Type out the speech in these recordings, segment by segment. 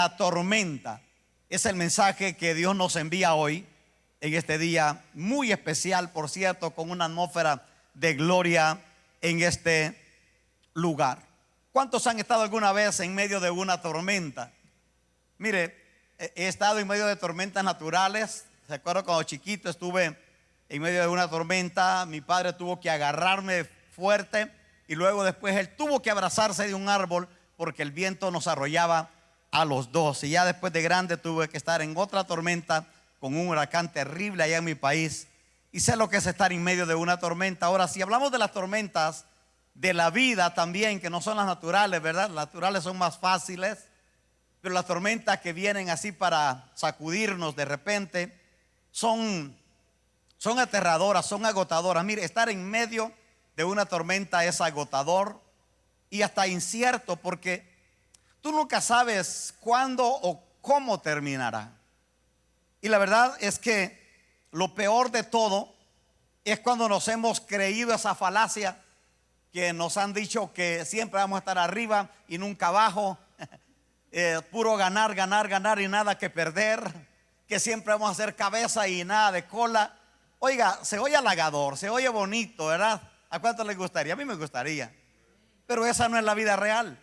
la tormenta. Es el mensaje que Dios nos envía hoy, en este día muy especial, por cierto, con una atmósfera de gloria en este lugar. ¿Cuántos han estado alguna vez en medio de una tormenta? Mire, he estado en medio de tormentas naturales. Se acuerdan cuando chiquito estuve en medio de una tormenta. Mi padre tuvo que agarrarme fuerte y luego después él tuvo que abrazarse de un árbol porque el viento nos arrollaba a los dos. Y ya después de grande tuve que estar en otra tormenta con un huracán terrible allá en mi país. Y sé lo que es estar en medio de una tormenta. Ahora, si hablamos de las tormentas de la vida también, que no son las naturales, ¿verdad? Las naturales son más fáciles, pero las tormentas que vienen así para sacudirnos de repente son aterradoras, son agotadoras. Mire, estar en medio de una tormenta es agotador y hasta incierto, porque tú nunca sabes cuándo o cómo terminará. Y la verdad es que lo peor de todo es cuando nos hemos creído esa falacia que nos han dicho que siempre vamos a estar arriba y nunca abajo, puro ganar, ganar, ganar y nada que perder, que siempre vamos a hacer cabeza y nada de cola. Oiga, se oye halagador, se oye bonito, ¿verdad? ¿A cuánto les gustaría? A mí me gustaría, pero esa no es la vida real.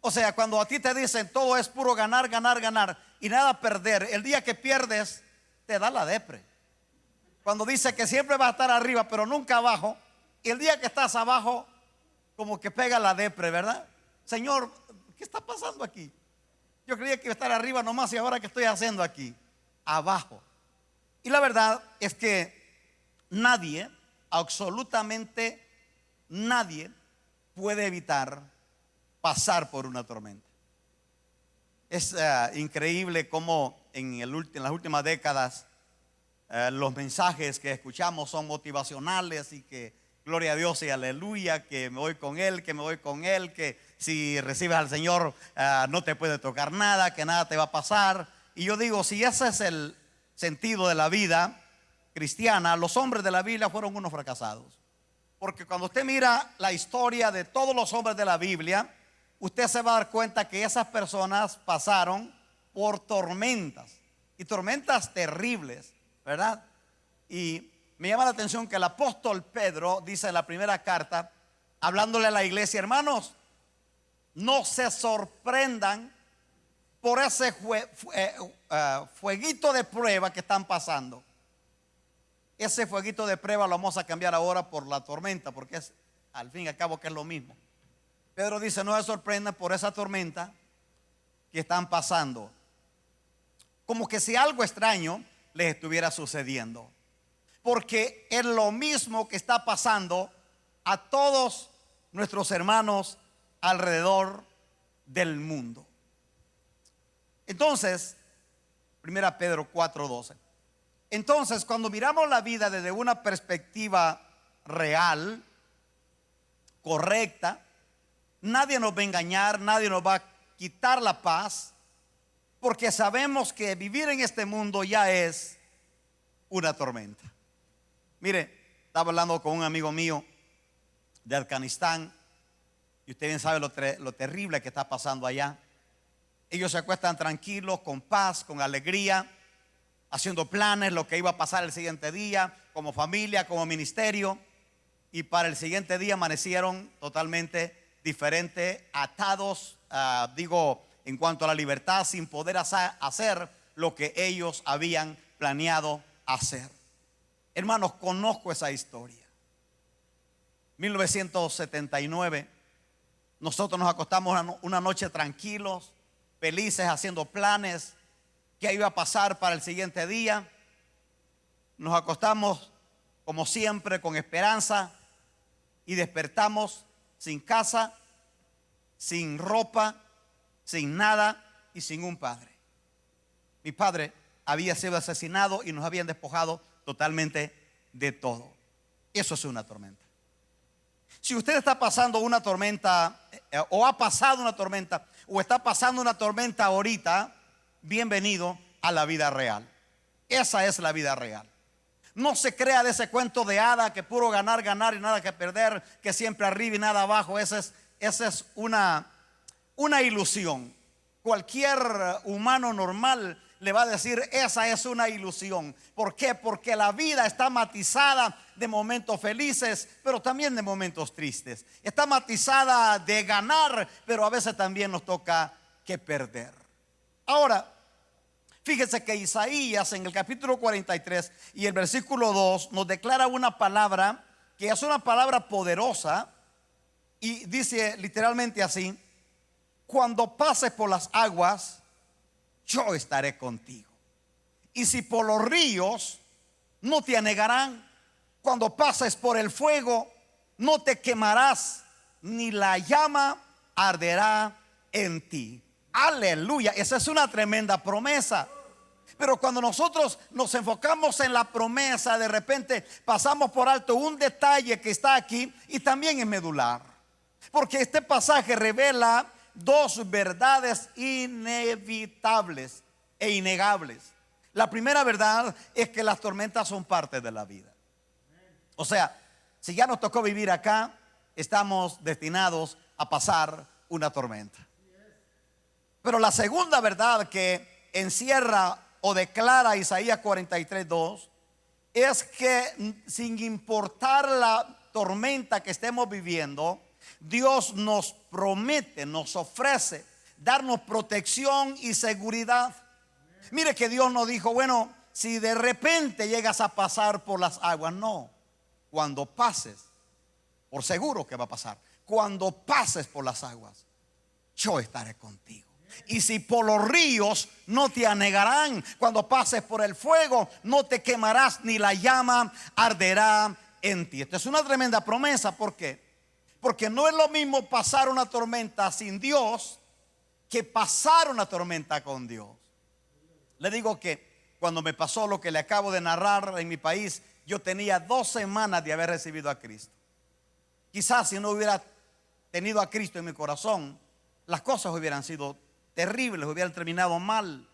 O sea, cuando a ti te dicen todo es puro ganar, ganar, ganar y nada perder, el día que pierdes te da la depre. Cuando dice que siempre vas a estar arriba pero nunca abajo, y el día que estás abajo como que pega la depre, ¿verdad? Señor, ¿qué está pasando aquí? Yo creía que iba a estar arriba nomás y ahora ¿qué estoy haciendo aquí? Abajo. Y la verdad es que nadie, absolutamente nadie puede evitar pasar por una tormenta. Es increíble cómo en las últimas décadas los mensajes que escuchamos son motivacionales y que gloria a Dios y aleluya, que me voy con Él, que me voy con Él, que si recibes al Señor no te puede tocar nada, que nada te va a pasar. Y yo digo, si ese es el sentido de la vida cristiana, los hombres de la Biblia fueron unos fracasados. Porque cuando usted mira la historia de todos los hombres de la Biblia, usted se va a dar cuenta que esas personas pasaron por tormentas y tormentas terribles, ¿verdad? Y me llama la atención que el apóstol Pedro dice en la primera carta, hablándole a la iglesia: hermanos, no se sorprendan por ese fueguito de prueba que están pasando. Ese fueguito de prueba lo vamos a cambiar ahora por la tormenta, porque es al fin y al cabo que es lo mismo. Pedro dice: no se sorprendan por esa tormenta que están pasando, como que si algo extraño les estuviera sucediendo, porque es lo mismo que está pasando a todos nuestros hermanos alrededor del mundo. Entonces, 1 Pedro 4:12. Entonces, cuando miramos la vida desde una perspectiva real, correcta, nadie nos va a engañar, nadie nos va a quitar la paz, porque sabemos que vivir en este mundo ya es una tormenta. Mire, estaba hablando con un amigo mío de Afganistán y usted bien sabe lo terrible que está pasando allá. Ellos se acuestan tranquilos, con paz, con alegría, haciendo planes, lo que iba a pasar el siguiente día, como familia, como ministerio, y para el siguiente día amanecieron totalmente diferentes, atados, en cuanto a la libertad, sin poder hacer lo que ellos habían planeado hacer. Hermanos, conozco esa historia. 1979, nosotros nos acostamos una noche tranquilos, felices, haciendo planes, qué iba a pasar para el siguiente día. Nos acostamos como siempre con esperanza y despertamos sin casa, sin ropa, sin nada y sin un padre. Mi padre había sido asesinado y nos habían despojado totalmente de todo. Eso es una tormenta. Si usted está pasando una tormenta o ha pasado una tormenta o está pasando una tormenta ahorita, bienvenido a la vida real. Esa es la vida real. No se crea de ese cuento de hada que puro ganar, ganar y nada que perder, que siempre arriba y nada abajo. Esa es una ilusión. cualquier humano normal le va a decir: esa es una ilusión. ¿Por qué? Porque la vida está matizada de momentos felices, pero también de momentos tristes. Está matizada de ganar, pero a veces también nos toca que perder. Ahora, fíjese que Isaías en el capítulo 43 y el versículo 2 nos declara una palabra que es una palabra poderosa, y dice literalmente así: cuando pases por las aguas, yo estaré contigo. Y si por los ríos, no te anegarán. Cuando pases por el fuego, no te quemarás, ni la llama arderá en ti. Aleluya, esa es una tremenda promesa. Pero cuando nosotros nos enfocamos en la promesa, de repente pasamos por alto un detalle que está aquí y también es medular. Porque este pasaje revela dos verdades inevitables e innegables. La primera verdad es que las tormentas son parte de la vida. O sea, si ya nos tocó vivir acá, estamos destinados a pasar una tormenta. Pero la segunda verdad que encierra o declara Isaías 43:2 es que sin importar la tormenta que estemos viviendo, Dios nos promete, nos ofrece darnos protección y seguridad. Mire que Dios nos dijo: bueno, si de repente llegas a pasar por las aguas, no. Cuando pases, por seguro que va a pasar, cuando pases por las aguas, yo estaré contigo. Y si por los ríos, no te anegarán. Cuando pases por el fuego, no te quemarás, ni la llama arderá en ti. Esta es una tremenda promesa. ¿Por qué? Porque no es lo mismo pasar una tormenta sin Dios que pasar una tormenta con Dios. Le digo que cuando me pasó lo que le acabo de narrar en mi país, yo tenía 2 semanas de haber recibido a Cristo. Quizás si no hubiera tenido a Cristo en mi corazón, las cosas hubieran sido terribles, hubieran terminado mal.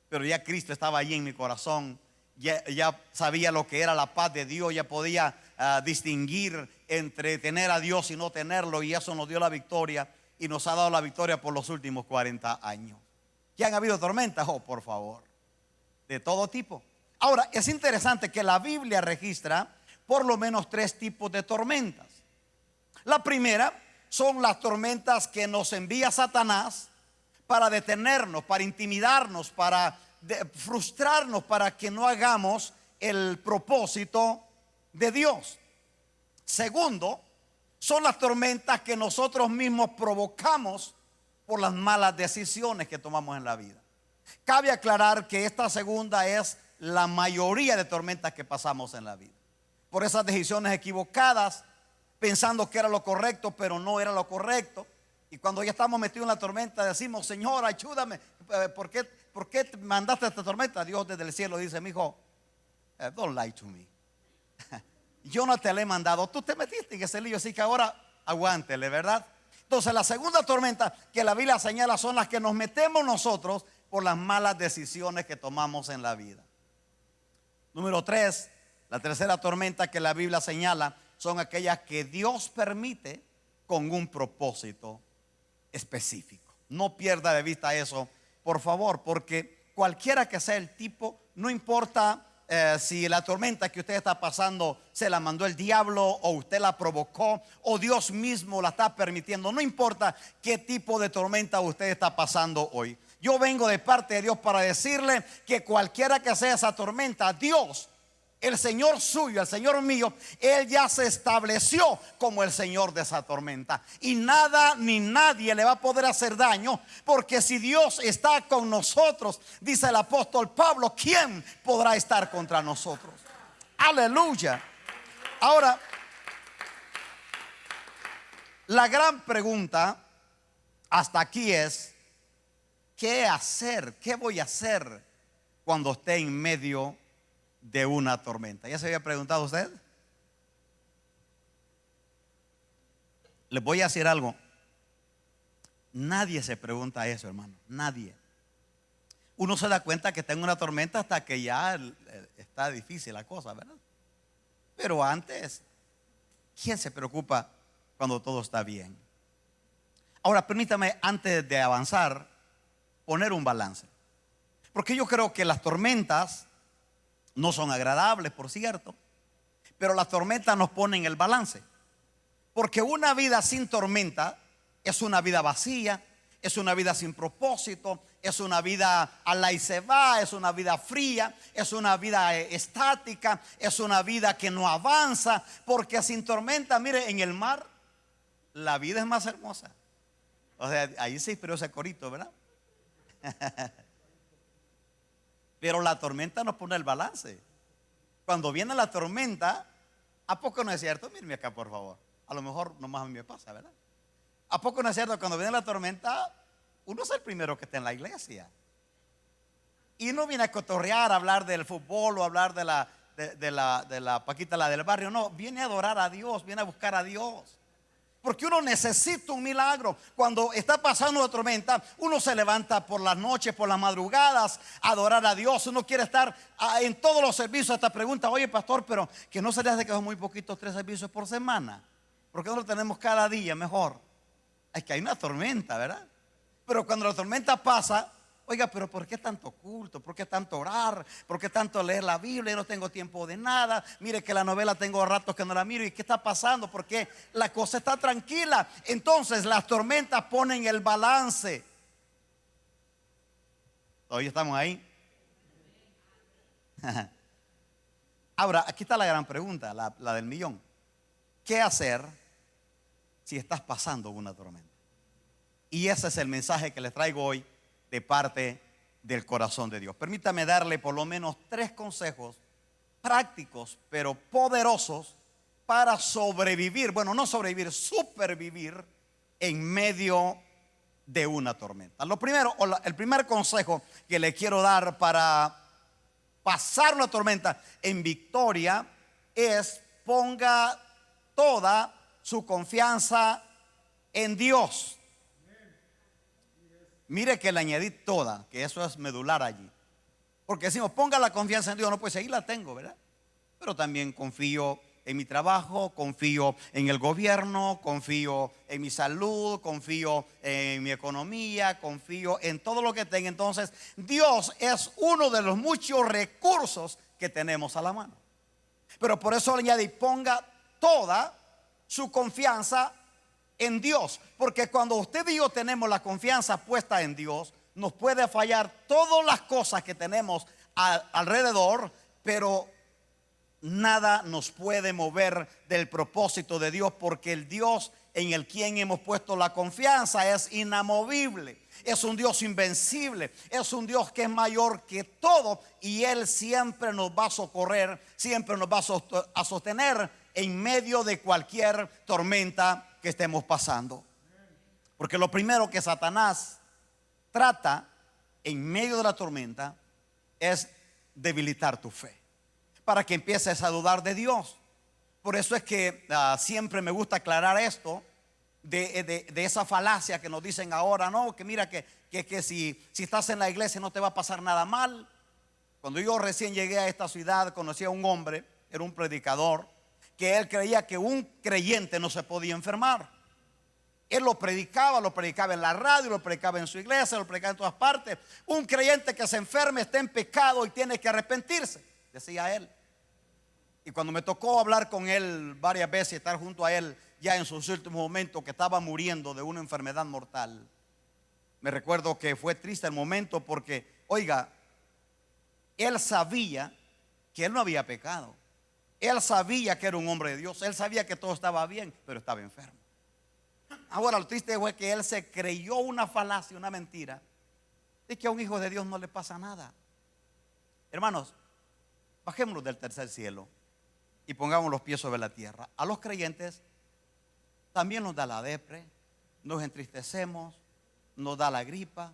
Pero ya Cristo estaba allí en mi corazón. Ya sabía lo que era la paz de Dios. Ya podía distinguir entre tener a Dios y no tenerlo. Y eso nos dio la victoria, y nos ha dado la victoria por los últimos 40 años. ¿Ya han habido tormentas? Oh, por favor, de todo tipo. Ahora, es interesante que la Biblia registra por lo menos 3 tipos de tormentas. La primera son las tormentas que nos envía Satanás para detenernos, para intimidarnos, para frustrarnos, para que no hagamos el propósito de Dios. Segundo, son las tormentas que nosotros mismos provocamos por las malas decisiones que tomamos en la vida. Cabe aclarar que esta segunda es la mayoría de tormentas que pasamos en la vida. Por esas decisiones equivocadas, pensando que era lo correcto, pero no era lo correcto. Y cuando ya estamos metidos en la tormenta, decimos: Señor, ayúdame. ¿Por qué mandaste esta tormenta? Dios desde el cielo dice: mi hijo, don't lie to me. Yo no te la he mandado, tú te metiste en ese lío, así que ahora aguántele, ¿verdad? Entonces, la segunda tormenta que la Biblia señala son las que nos metemos nosotros por las malas decisiones que tomamos en la vida. Número 3, la tercera tormenta que la Biblia señala son aquellas que Dios permite con un propósito específico. No pierda de vista eso, por favor, porque cualquiera que sea el tipo, no importa si la tormenta que usted está pasando se la mandó el diablo, o usted la provocó, o Dios mismo la está permitiendo. No importa qué tipo de tormenta usted está pasando hoy. Yo vengo de parte de Dios para decirle que cualquiera que sea esa tormenta, Dios, el Señor suyo, el Señor mío, Él ya se estableció como el Señor de esa tormenta. Y nada ni nadie le va a poder hacer daño, porque si Dios está con nosotros, dice el apóstol Pablo, ¿quién podrá estar contra nosotros? Aleluya. Ahora, la gran pregunta hasta aquí es: ¿qué hacer? ¿Qué voy a hacer cuando esté en medio de una tormenta? ¿Ya se había preguntado usted? Les voy a decir algo. Nadie se pregunta eso, hermano. Nadie. Uno se da cuenta que está en una tormenta hasta que ya está difícil la cosa, ¿verdad? Pero antes, ¿quién se preocupa cuando todo está bien? Ahora, permítame, antes de avanzar, poner un balance. Porque yo creo que las tormentas no son agradables, por cierto, pero las tormentas nos ponen el balance. Porque una vida sin tormenta es una vida vacía, es una vida sin propósito, es una vida a la y se va, es una vida fría, es una vida estática, es una vida que no avanza. Porque sin tormenta, mire, en el mar la vida es más hermosa. O sea, ahí se inspiró ese corito, ¿verdad? Pero la tormenta nos pone el balance. Cuando viene la tormenta, ¿a poco no es cierto? Mírenme acá, por favor. A lo mejor nomás a mí me pasa, ¿verdad? ¿A poco no es cierto? Cuando viene la tormenta, uno es el primero que está en la iglesia. Y no viene a cotorrear, a hablar del fútbol o a hablar de la Paquita, la del barrio. No, viene a adorar a Dios, viene a buscar a Dios. Porque uno necesita un milagro. Cuando está pasando una tormenta, uno se levanta por las noches, por las madrugadas, a adorar a Dios. Uno quiere estar en todos los servicios. Hasta pregunta, oye pastor, pero que no se le hace que son muy poquitos 3 servicios por semana. ¿Por qué no lo tenemos cada día mejor? Es que hay una tormenta, ¿verdad? Pero cuando la tormenta pasa, oiga, pero ¿por qué tanto culto? ¿Por qué tanto orar? ¿Por qué tanto leer la Biblia? Yo no tengo tiempo de nada. Mire que la novela tengo ratos que no la miro. ¿Y qué está pasando? Porque la cosa está tranquila. Entonces las tormentas ponen el balance. Hoy estamos ahí. Ahora, aquí está la gran pregunta, la del millón. ¿Qué hacer si estás pasando una tormenta? Y ese es el mensaje que les traigo hoy de parte del corazón de Dios. Permítame darle por lo menos 3 consejos prácticos pero poderosos para sobrevivir, bueno, no sobrevivir, supervivir en medio de una tormenta. Lo primero, el primer consejo que le quiero dar para pasar una tormenta en victoria es: ponga toda su confianza en Dios. Mire que le añadí toda, que eso es medular allí. Porque decimos, ponga la confianza en Dios. No, pues ahí la tengo, ¿verdad? Pero también confío en mi trabajo, confío en el gobierno, confío en mi salud, confío en mi economía, confío en todo lo que tenga. Entonces, Dios es uno de los muchos recursos que tenemos a la mano. Pero por eso le añadí, ponga toda su confianza en Dios. Porque cuando usted y yo tenemos la confianza puesta en Dios, nos puede fallar todas las cosas que tenemos alrededor, pero nada nos puede mover del propósito de Dios, porque el Dios en el quien hemos puesto la confianza es inamovible, es un Dios invencible, es un Dios que es mayor que todo, y Él siempre nos va a socorrer, siempre nos va a sostener en medio de cualquier tormenta que estemos pasando. Porque lo primero que Satanás trata en medio de la tormenta es debilitar tu fe, para que empieces a dudar de Dios. Por eso es que siempre me gusta aclarar esto de esa falacia que nos dicen ahora, no, que mira que si estás en la iglesia no te va a pasar nada mal. Cuando yo recién llegué a esta ciudad, conocí a un hombre, era un predicador, que él creía que un creyente no se podía enfermar. Él lo predicaba en la radio, lo predicaba en su iglesia, lo predicaba en todas partes. Un creyente que se enferme está en pecado y tiene que arrepentirse, decía él. Y cuando me tocó hablar con él varias veces, estar junto a él ya en sus últimos momentos, que estaba muriendo de una enfermedad mortal, me recuerdo que fue triste el momento, porque, oiga, él sabía que él no había pecado. Él sabía que era un hombre de Dios. Él sabía que todo estaba bien, pero estaba enfermo. Ahora lo triste fue que él se creyó una falacia, una mentira, de que a un hijo de Dios no le pasa nada. Hermanos, bajémonos del tercer cielo y pongamos los pies sobre la tierra. A los creyentes también nos da la depre, nos entristecemos, nos da la gripa,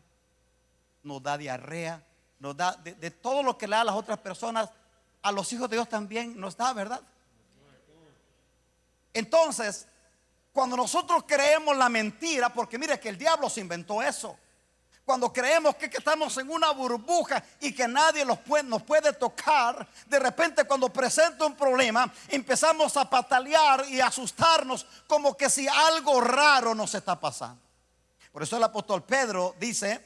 nos da diarrea, nos da de todo lo que le da a las otras personas. A los hijos de Dios también nos da, ¿verdad? Entonces, cuando nosotros creemos la mentira, porque mire que el diablo se inventó eso. Cuando creemos que estamos en una burbuja y que nadie nos puede tocar, de repente cuando presenta un problema empezamos a patalear y a asustarnos, como que si algo raro nos está pasando. Por eso el apóstol Pedro dice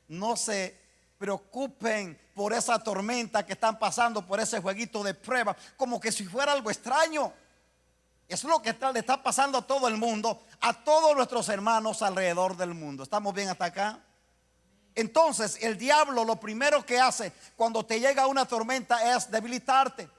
no se preocupen por esa tormenta que están pasando, por ese jueguito de prueba, como que si fuera algo extraño. Es lo que le está pasando a todo el mundo, a todos nuestros hermanos alrededor del mundo. ¿Estamos bien hasta acá? Entonces el diablo lo primero que hace cuando te llega una tormenta es debilitarte,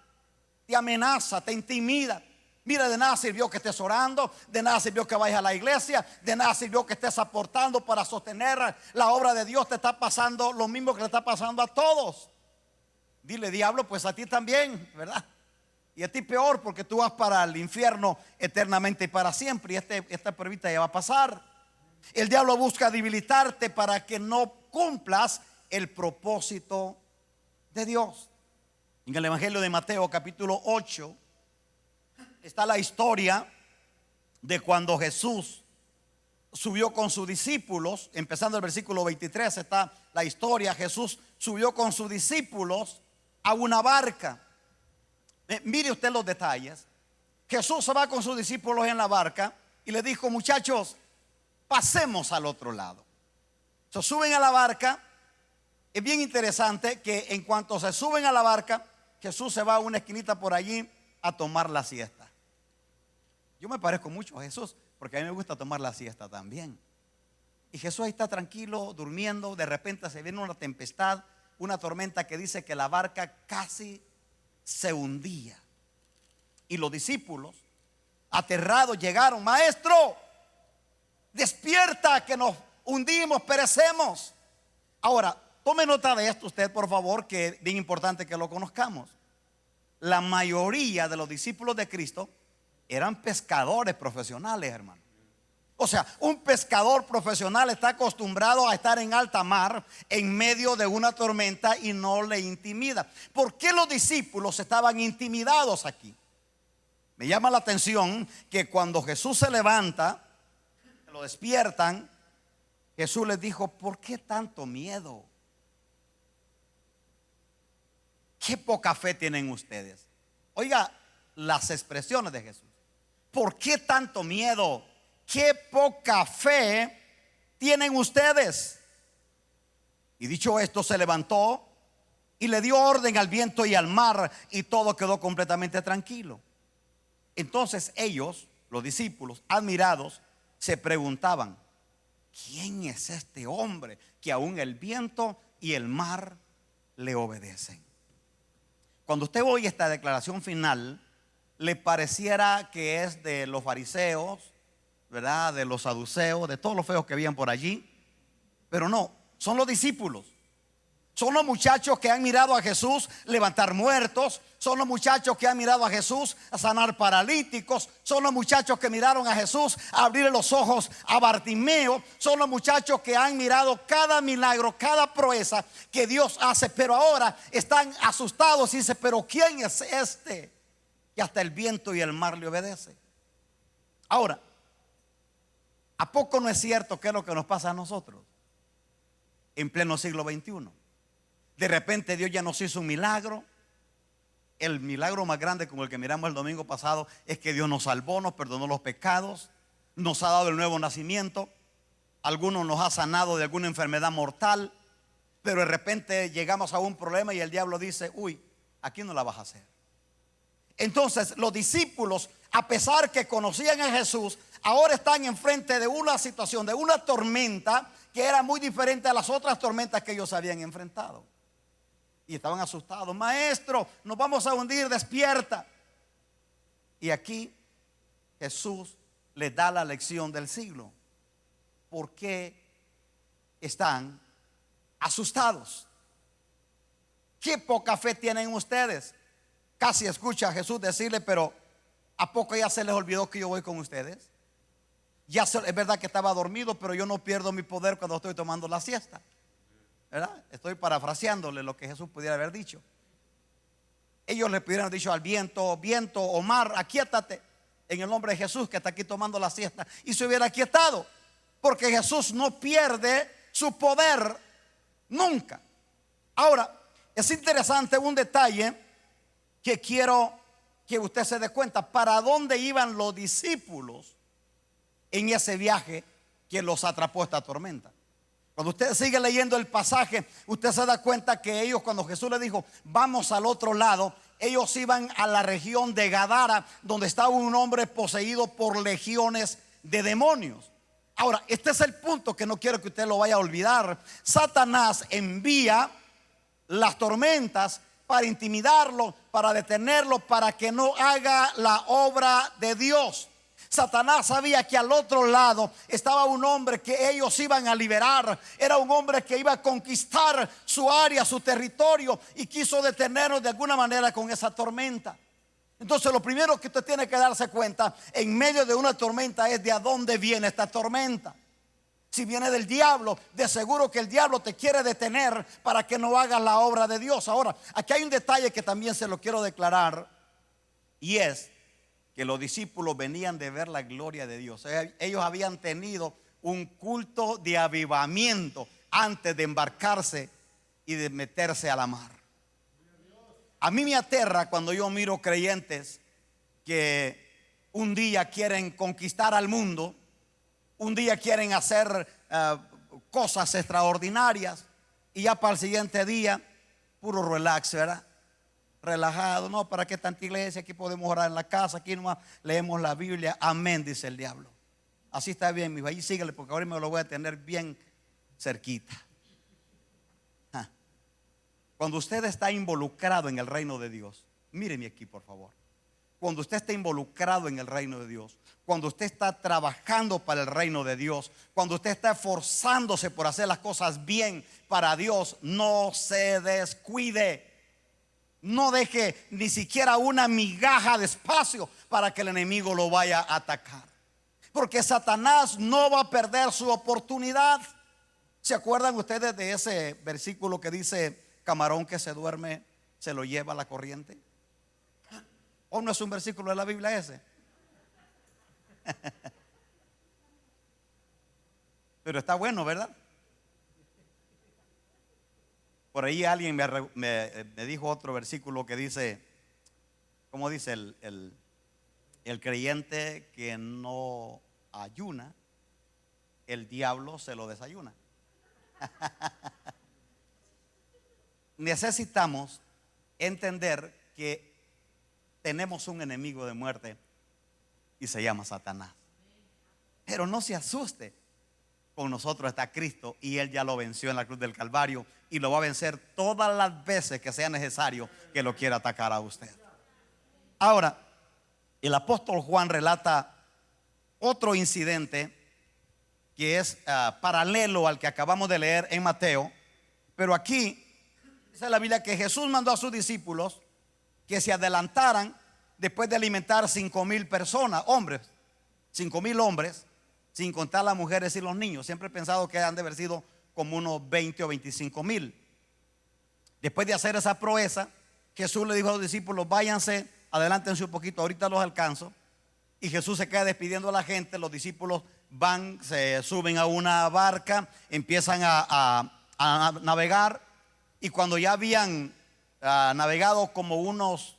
te amenaza, te intimida. Mira, de nada sirvió que estés orando, de nada sirvió que vayas a la iglesia, de nada sirvió que estés aportando para sostener la obra de Dios. Te está pasando lo mismo que le está pasando a todos. Dile, diablo, pues a ti también, ¿verdad? Y a ti peor, porque tú vas para el infierno eternamente y para siempre. Y esta pruebita ya va a pasar. El diablo busca debilitarte para que no cumplas el propósito de Dios. En el Evangelio de Mateo capítulo 8 está la historia de cuando Jesús subió con sus discípulos. Empezando el versículo 23 está la historia. Jesús subió con sus discípulos a una barca. Mire usted los detalles. Jesús se va con sus discípulos en la barca y le dijo, muchachos, pasemos al otro lado. Se suben a la barca. Es bien interesante que en cuanto se suben a la barca, Jesús se va a una esquinita por allí a tomar la siesta. Yo me parezco mucho a Jesús, porque a mí me gusta tomar la siesta también. Y Jesús ahí está tranquilo, durmiendo. De repente se viene una tempestad, una tormenta que dice que la barca casi se hundía. Y los discípulos, aterrados, llegaron: maestro, despierta, que nos hundimos, perecemos. Ahora, tome nota de esto usted, por favor, que es bien importante que lo conozcamos. La mayoría de los discípulos de Cristo eran pescadores profesionales, hermano. O sea, un pescador profesional está acostumbrado a estar en alta mar en medio de una tormenta y no le intimida. ¿Por qué los discípulos estaban intimidados aquí? Me llama la atención que cuando Jesús se levanta, lo despiertan, Jesús les dijo: ¿por qué tanto miedo? ¿Qué poca fe tienen ustedes? Oiga las expresiones de Jesús. ¿Por qué tanto miedo? ¿Qué poca fe tienen ustedes? Y dicho esto, se levantó y le dio orden al viento y al mar, y todo quedó completamente tranquilo. Entonces ellos, los discípulos, admirados, se preguntaban: ¿quién es este hombre que aún el viento y el mar le obedecen? Cuando usted oye esta declaración final, le pareciera que es de los fariseos, ¿verdad? De los saduceos, de todos los feos que habían por allí. Pero no, son los discípulos. Son los muchachos que han mirado a Jesús levantar muertos. Son los muchachos que han mirado a Jesús a sanar paralíticos. Son los muchachos que miraron a Jesús a abrir los ojos a Bartimeo. Son los muchachos que han mirado cada milagro, cada proeza que Dios hace. Pero ahora están asustados y dicen: ¿pero quién es este que hasta el viento y el mar le obedece? Ahora, ¿a poco no es cierto que es lo que nos pasa a nosotros en pleno siglo XXI? De repente Dios ya nos hizo un milagro. El milagro más grande, como el que miramos el domingo pasado, es que Dios nos salvó, nos perdonó los pecados, nos ha dado el nuevo nacimiento. Algunos nos ha sanado de alguna enfermedad mortal. Pero de repente llegamos a un problema y el diablo dice: uy, aquí no la vas a hacer. Entonces los discípulos, a pesar que conocían a Jesús, ahora están enfrente de una situación, de una tormenta que era muy diferente a las otras tormentas que ellos habían enfrentado. Y estaban asustados: maestro, nos vamos a hundir, despierta. Y aquí Jesús les da la lección del siglo. ¿Por qué están asustados? ¿Qué poca fe tienen ustedes? Casi escucha a Jesús decirle: pero ¿a poco ya se les olvidó que yo voy con ustedes? Es verdad que estaba dormido, pero yo no pierdo mi poder cuando estoy tomando la siesta, ¿verdad? Estoy parafraseándole lo que Jesús pudiera haber dicho. Ellos le pudieran haber dicho al viento: viento o mar, aquíétate, en el nombre de Jesús, que está aquí tomando la siesta, y se hubiera aquietado, porque Jesús no pierde su poder nunca. Ahora, es interesante un detalle que quiero que usted se dé cuenta: para dónde iban los discípulos en ese viaje que los atrapó esta tormenta. Cuando usted sigue leyendo el pasaje, usted se da cuenta que ellos, cuando Jesús les dijo, vamos al otro lado, ellos iban a la región de Gadara, donde estaba un hombre poseído por legiones de demonios. Ahora, este es el punto que no quiero que usted lo vaya a olvidar. Satanás envía las tormentas para intimidarlo, para detenerlo, para que no haga la obra de Dios. Satanás sabía que al otro lado estaba un hombre que ellos iban a liberar. Era un hombre que iba a conquistar su área, su territorio, y quiso detenernos de alguna manera con esa tormenta. Entonces lo primero que usted tiene que darse cuenta en medio de una tormenta es de a dónde viene esta tormenta. Si viene del diablo, de seguro que el diablo te quiere detener para que no hagas la obra de Dios. Ahora, aquí hay un detalle que también se lo quiero declarar, y es que los discípulos venían de ver la gloria de Dios. Ellos habían tenido un culto de avivamiento antes de embarcarse y de meterse a la mar. A mí me aterra cuando yo miro creyentes que un día quieren conquistar al mundo, un día quieren hacer cosas extraordinarias, y ya para el siguiente día puro relax, ¿verdad? Relajado. No, ¿para qué tanta iglesia? Aquí podemos orar en la casa, aquí nomás leemos la Biblia. Amén, dice el diablo. Así está bien, mi hijo, ahí síguele, porque ahora me lo voy a tener bien cerquita. Cuando usted está involucrado en el reino de Dios, míreme aquí por favor. Cuando usted está involucrado en el reino de Dios, cuando usted está trabajando para el reino de Dios, cuando usted está esforzándose por hacer las cosas bien para Dios, no se descuide. No deje ni siquiera una migaja de espacio para que el enemigo lo vaya a atacar, porque Satanás no va a perder su oportunidad. ¿Se acuerdan ustedes de ese versículo que dice: camarón que se duerme se lo lleva la corriente? ¿O no es un versículo de la Biblia ese? Pero está bueno, ¿verdad? Por ahí alguien me dijo otro versículo que dice, ¿cómo dice? El creyente que no ayuna, el diablo se lo desayuna. Necesitamos entender que tenemos un enemigo de muerte y se llama Satanás. Pero no se asuste. Con nosotros está Cristo, y Él ya lo venció en la cruz del Calvario, y lo va a vencer todas las veces que sea necesario que lo quiera atacar a usted. Ahora, el apóstol Juan relata otro incidente que es paralelo al que acabamos de leer en Mateo, pero aquí dice la Biblia que Jesús mandó a sus discípulos que se adelantaran después de alimentar 5,000 personas, hombres, 5,000 hombres, sin contar las mujeres y los niños. Siempre he pensado que han de haber sido como unos 20 o 25,000. Después de hacer esa proeza, Jesús le dijo a los discípulos: váyanse, adelántense un poquito, ahorita los alcanzo. Y Jesús se queda despidiendo a la gente. Los discípulos van, se suben a una barca, empiezan a navegar, y cuando ya habían navegado como unos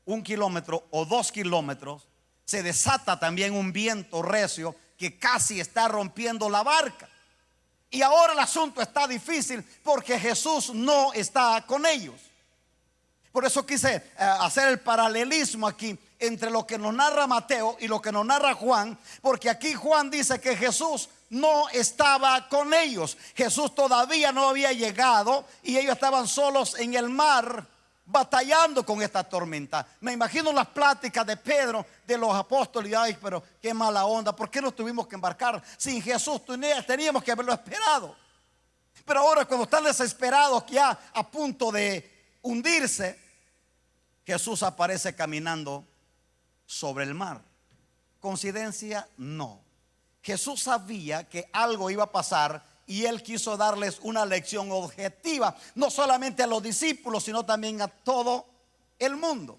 1 kilómetro o 2 kilómetros, se desata también un viento recio que casi está rompiendo la barca. Y ahora el asunto está difícil porque Jesús no está con ellos. Por eso quise hacer el paralelismo aquí entre lo que nos narra Mateo y lo que nos narra Juan, porque aquí Juan dice que Jesús no estaba con ellos. Jesús todavía no había llegado y ellos estaban solos en el mar, batallando con esta tormenta. Me imagino las pláticas de Pedro, de los apóstoles. Ay, pero qué mala onda, ¿por qué nos tuvimos que embarcar sin Jesús? Teníamos que haberlo esperado. Pero ahora, cuando están desesperados, ya a punto de hundirse, Jesús aparece caminando sobre el mar. ¿Coincidencia? No. Jesús sabía que algo iba a pasar, y Él quiso darles una lección objetiva, no solamente a los discípulos, sino también a todo el mundo.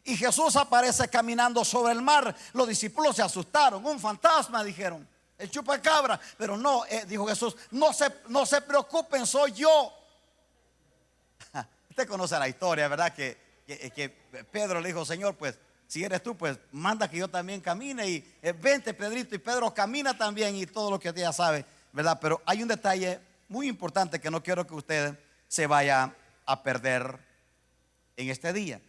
Y Jesús aparece caminando sobre el mar. Los discípulos se asustaron. Un fantasma, dijeron, el chupacabra. Pero no, dijo Jesús, no se preocupen, soy yo. Usted conoce la historia, ¿verdad? Que Pedro le dijo: Señor, pues si eres tú, pues manda que yo también camine. Y vente, Pedrito. Y Pedro camina también, y todo lo que usted ya sabe, ¿verdad? Pero hay un detalle muy importante que no quiero que usted se vaya a perder en este día.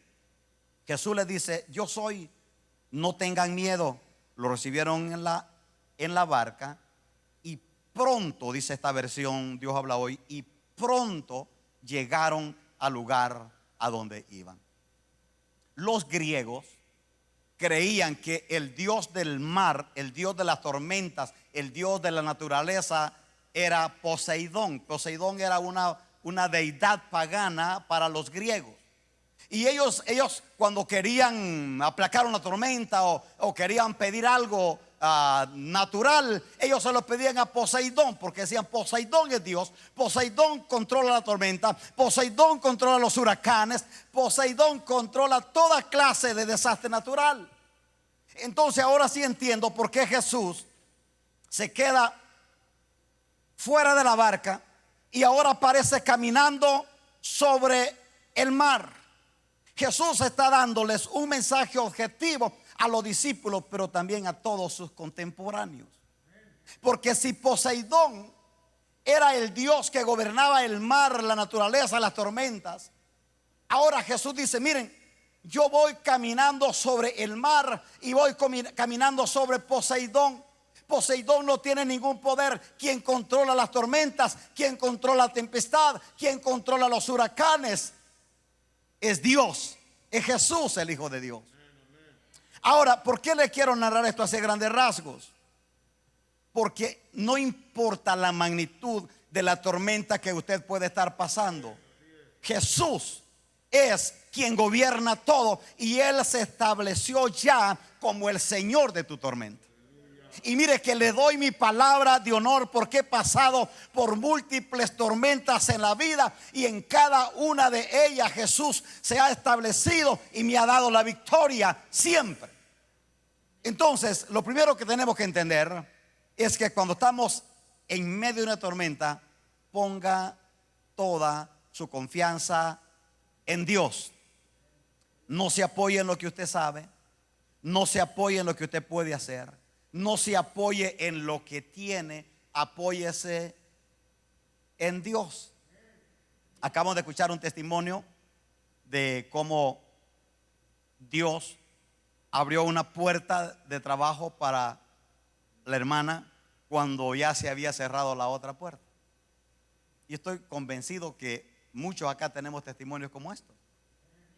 Jesús les dice: yo soy, no tengan miedo. Lo recibieron en la barca, y pronto, dice esta versión, Dios habla hoy, y pronto llegaron al lugar a donde iban. Los griegos creían que el Dios del mar, el Dios de las tormentas, el Dios de la naturaleza era Poseidón. Poseidón era una deidad pagana para los griegos. Y ellos cuando querían aplacar una tormenta o querían pedir algo natural, ellos se lo pedían a Poseidón, porque decían: Poseidón es Dios, Poseidón controla la tormenta, Poseidón controla los huracanes, Poseidón controla toda clase de desastre natural. Entonces ahora sí entiendo por qué Jesús se queda fuera de la barca y ahora aparece caminando sobre el mar. Jesús está dándoles un mensaje objetivo a los discípulos, pero también a todos sus contemporáneos. Porque si Poseidón era el Dios que gobernaba el mar, la naturaleza, las tormentas, ahora Jesús dice: miren, yo voy caminando sobre el mar y voy caminando sobre Poseidón. Poseidón no tiene ningún poder. Quien controla las tormentas, quien controla la tempestad, quien controla los huracanes es Dios, es Jesús, el Hijo de Dios. Ahora, ¿por qué le quiero narrar esto así grandes rasgos? Porque no importa la magnitud de la tormenta que usted puede estar pasando, Jesús es quien gobierna todo, y Él se estableció ya como el Señor de tu tormenta. Y mire que le doy mi palabra de honor, porque he pasado por múltiples tormentas en la vida, y en cada una de ellas Jesús se ha establecido y me ha dado la victoria siempre. Entonces, lo primero que tenemos que entender es que cuando estamos en medio de una tormenta, ponga toda su confianza en Dios. No se apoye en lo que usted sabe, no se apoye en lo que usted puede hacer, no se apoye en lo que tiene, apóyese en Dios. Acabamos de escuchar un testimonio de cómo Dios abrió una puerta de trabajo para la hermana cuando ya se había cerrado la otra puerta. Y estoy convencido que muchos acá tenemos testimonios como estos,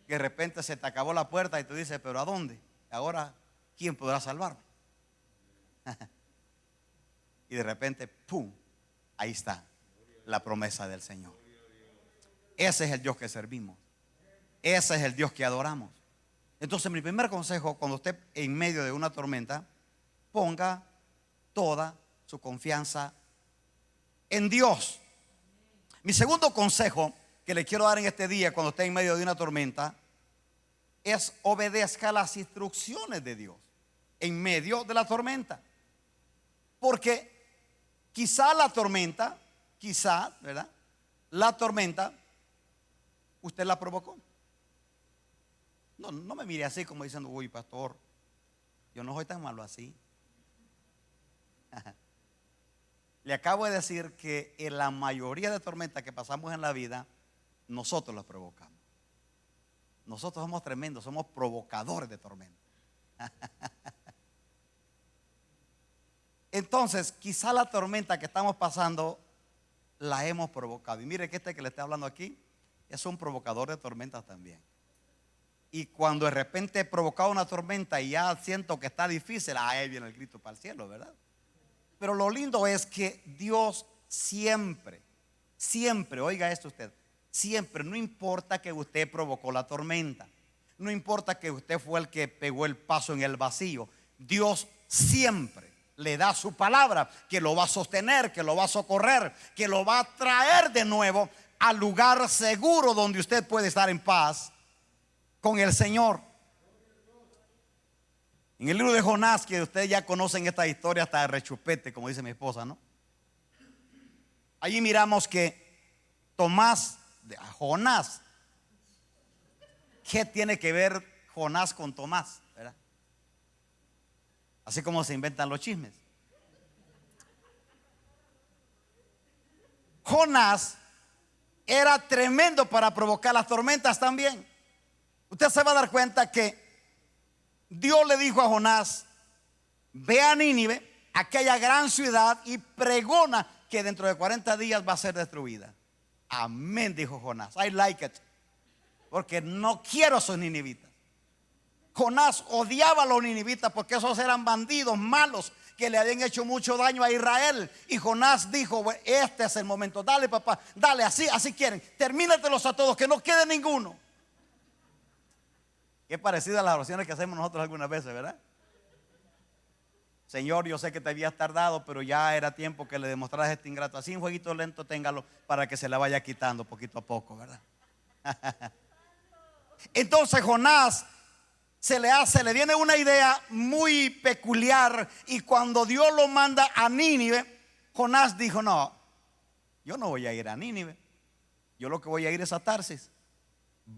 que de repente se te acabó la puerta y tú dices: pero ¿a dónde? Ahora, ¿quién podrá salvarme? Y de repente, ¡pum!, ahí está la promesa del Señor. Ese es el Dios que servimos, ese es el Dios que adoramos. Entonces, mi primer consejo, cuando esté en medio de una tormenta, ponga toda su confianza en Dios. Mi segundo consejo que le quiero dar en este día, cuando esté en medio de una tormenta, es: obedezca las instrucciones de Dios en medio de la tormenta. Porque quizá la tormenta, ¿verdad? La tormenta, usted la provocó. No me mire así como diciendo: uy, pastor, yo no soy tan malo así. Le acabo de decir que en la mayoría de tormentas que pasamos en la vida, nosotros las provocamos. Nosotros somos tremendos, somos provocadores de tormenta. Entonces, quizá la tormenta que estamos pasando la hemos provocado. Y mire que este que le está hablando aquí es un provocador de tormentas también. Y cuando de repente he provocado una tormenta y ya siento que está difícil, ahí viene el grito para el cielo, ¿verdad? Pero lo lindo es que Dios siempre, oiga esto usted, siempre, no importa que usted provocó la tormenta, no importa que usted fue el que pegó el paso en el vacío, Dios siempre le da su palabra, que lo va a sostener, que lo va a socorrer, que lo va a traer de nuevo al lugar seguro donde usted puede estar en paz con el Señor. En el libro de Jonás, que ustedes ya conocen esta historia hasta de rechupete, como dice mi esposa, ¿no? Allí miramos que Jonás, ¿qué tiene que ver Jonás con Tomás? ¿Verdad? Así como se inventan los chismes. Jonás era tremendo para provocar las tormentas también. Usted se va a dar cuenta que Dios le dijo a Jonás: ve a Nínive, aquella gran ciudad, y pregona que dentro de 40 días va a ser destruida. Amén, dijo Jonás. I like it. Porque no quiero a esos ninivitas. Jonás odiaba a los ninivitas porque esos eran bandidos malos que le habían hecho mucho daño a Israel. Y Jonás dijo: este es el momento. Dale, papá, dale, así quieren. Termínatelos a todos, que no quede ninguno. Qué parecido a las oraciones que hacemos nosotros algunas veces, ¿verdad? Señor, yo sé que te habías tardado, pero ya era tiempo que le demostraras este ingrato. Así un jueguito lento téngalo para que se la vaya quitando poquito a poco, ¿verdad? Entonces Jonás se le viene una idea muy peculiar. Y cuando Dios lo manda a Nínive, Jonás dijo: no, yo no voy a ir a Nínive. Yo lo que voy a ir es a Tarsis.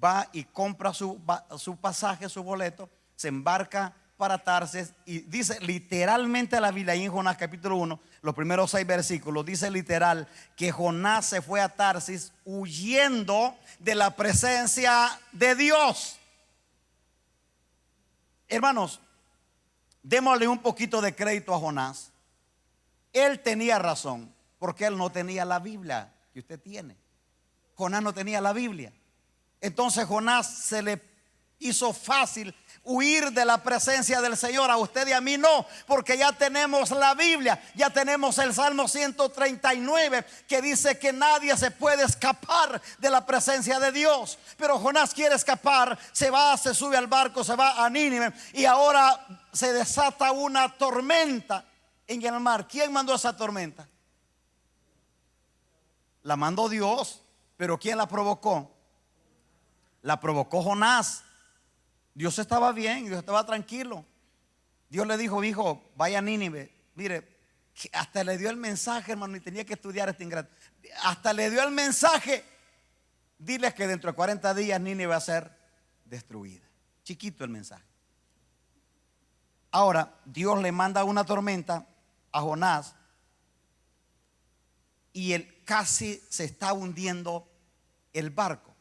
Va y compra su pasaje, su boleto, se embarca para Tarsis. Y dice literalmente la Biblia, ahí en Jonás capítulo 1, los primeros 6 versículos, dice literal que Jonás se fue a Tarsis huyendo de la presencia de Dios. Hermanos, démosle un poquito de crédito a Jonás. Él tenía razón, porque él no tenía la Biblia que usted tiene. Jonás no tenía la Biblia. Entonces Jonás se le hizo fácil huir de la presencia del Señor. A usted y a mí no, porque ya tenemos la Biblia. Ya tenemos el Salmo 139 que dice que nadie se puede escapar de la presencia de Dios. Pero Jonás quiere escapar, se sube al barco, se va a Nínive, y ahora se desata una tormenta en el mar. ¿Quién mandó esa tormenta? La mandó Dios. Pero ¿quién la provocó? La provocó Jonás. Dios estaba bien, Dios estaba tranquilo. Dios le dijo: hijo, vaya a Nínive. Mire, hasta le dio el mensaje, hermano, y tenía que estudiar este ingrato. Hasta le dio el mensaje: diles que dentro de 40 días Nínive va a ser destruida. Chiquito el mensaje. Ahora Dios le manda una tormenta a Jonás, y él casi se está hundiendo el barco.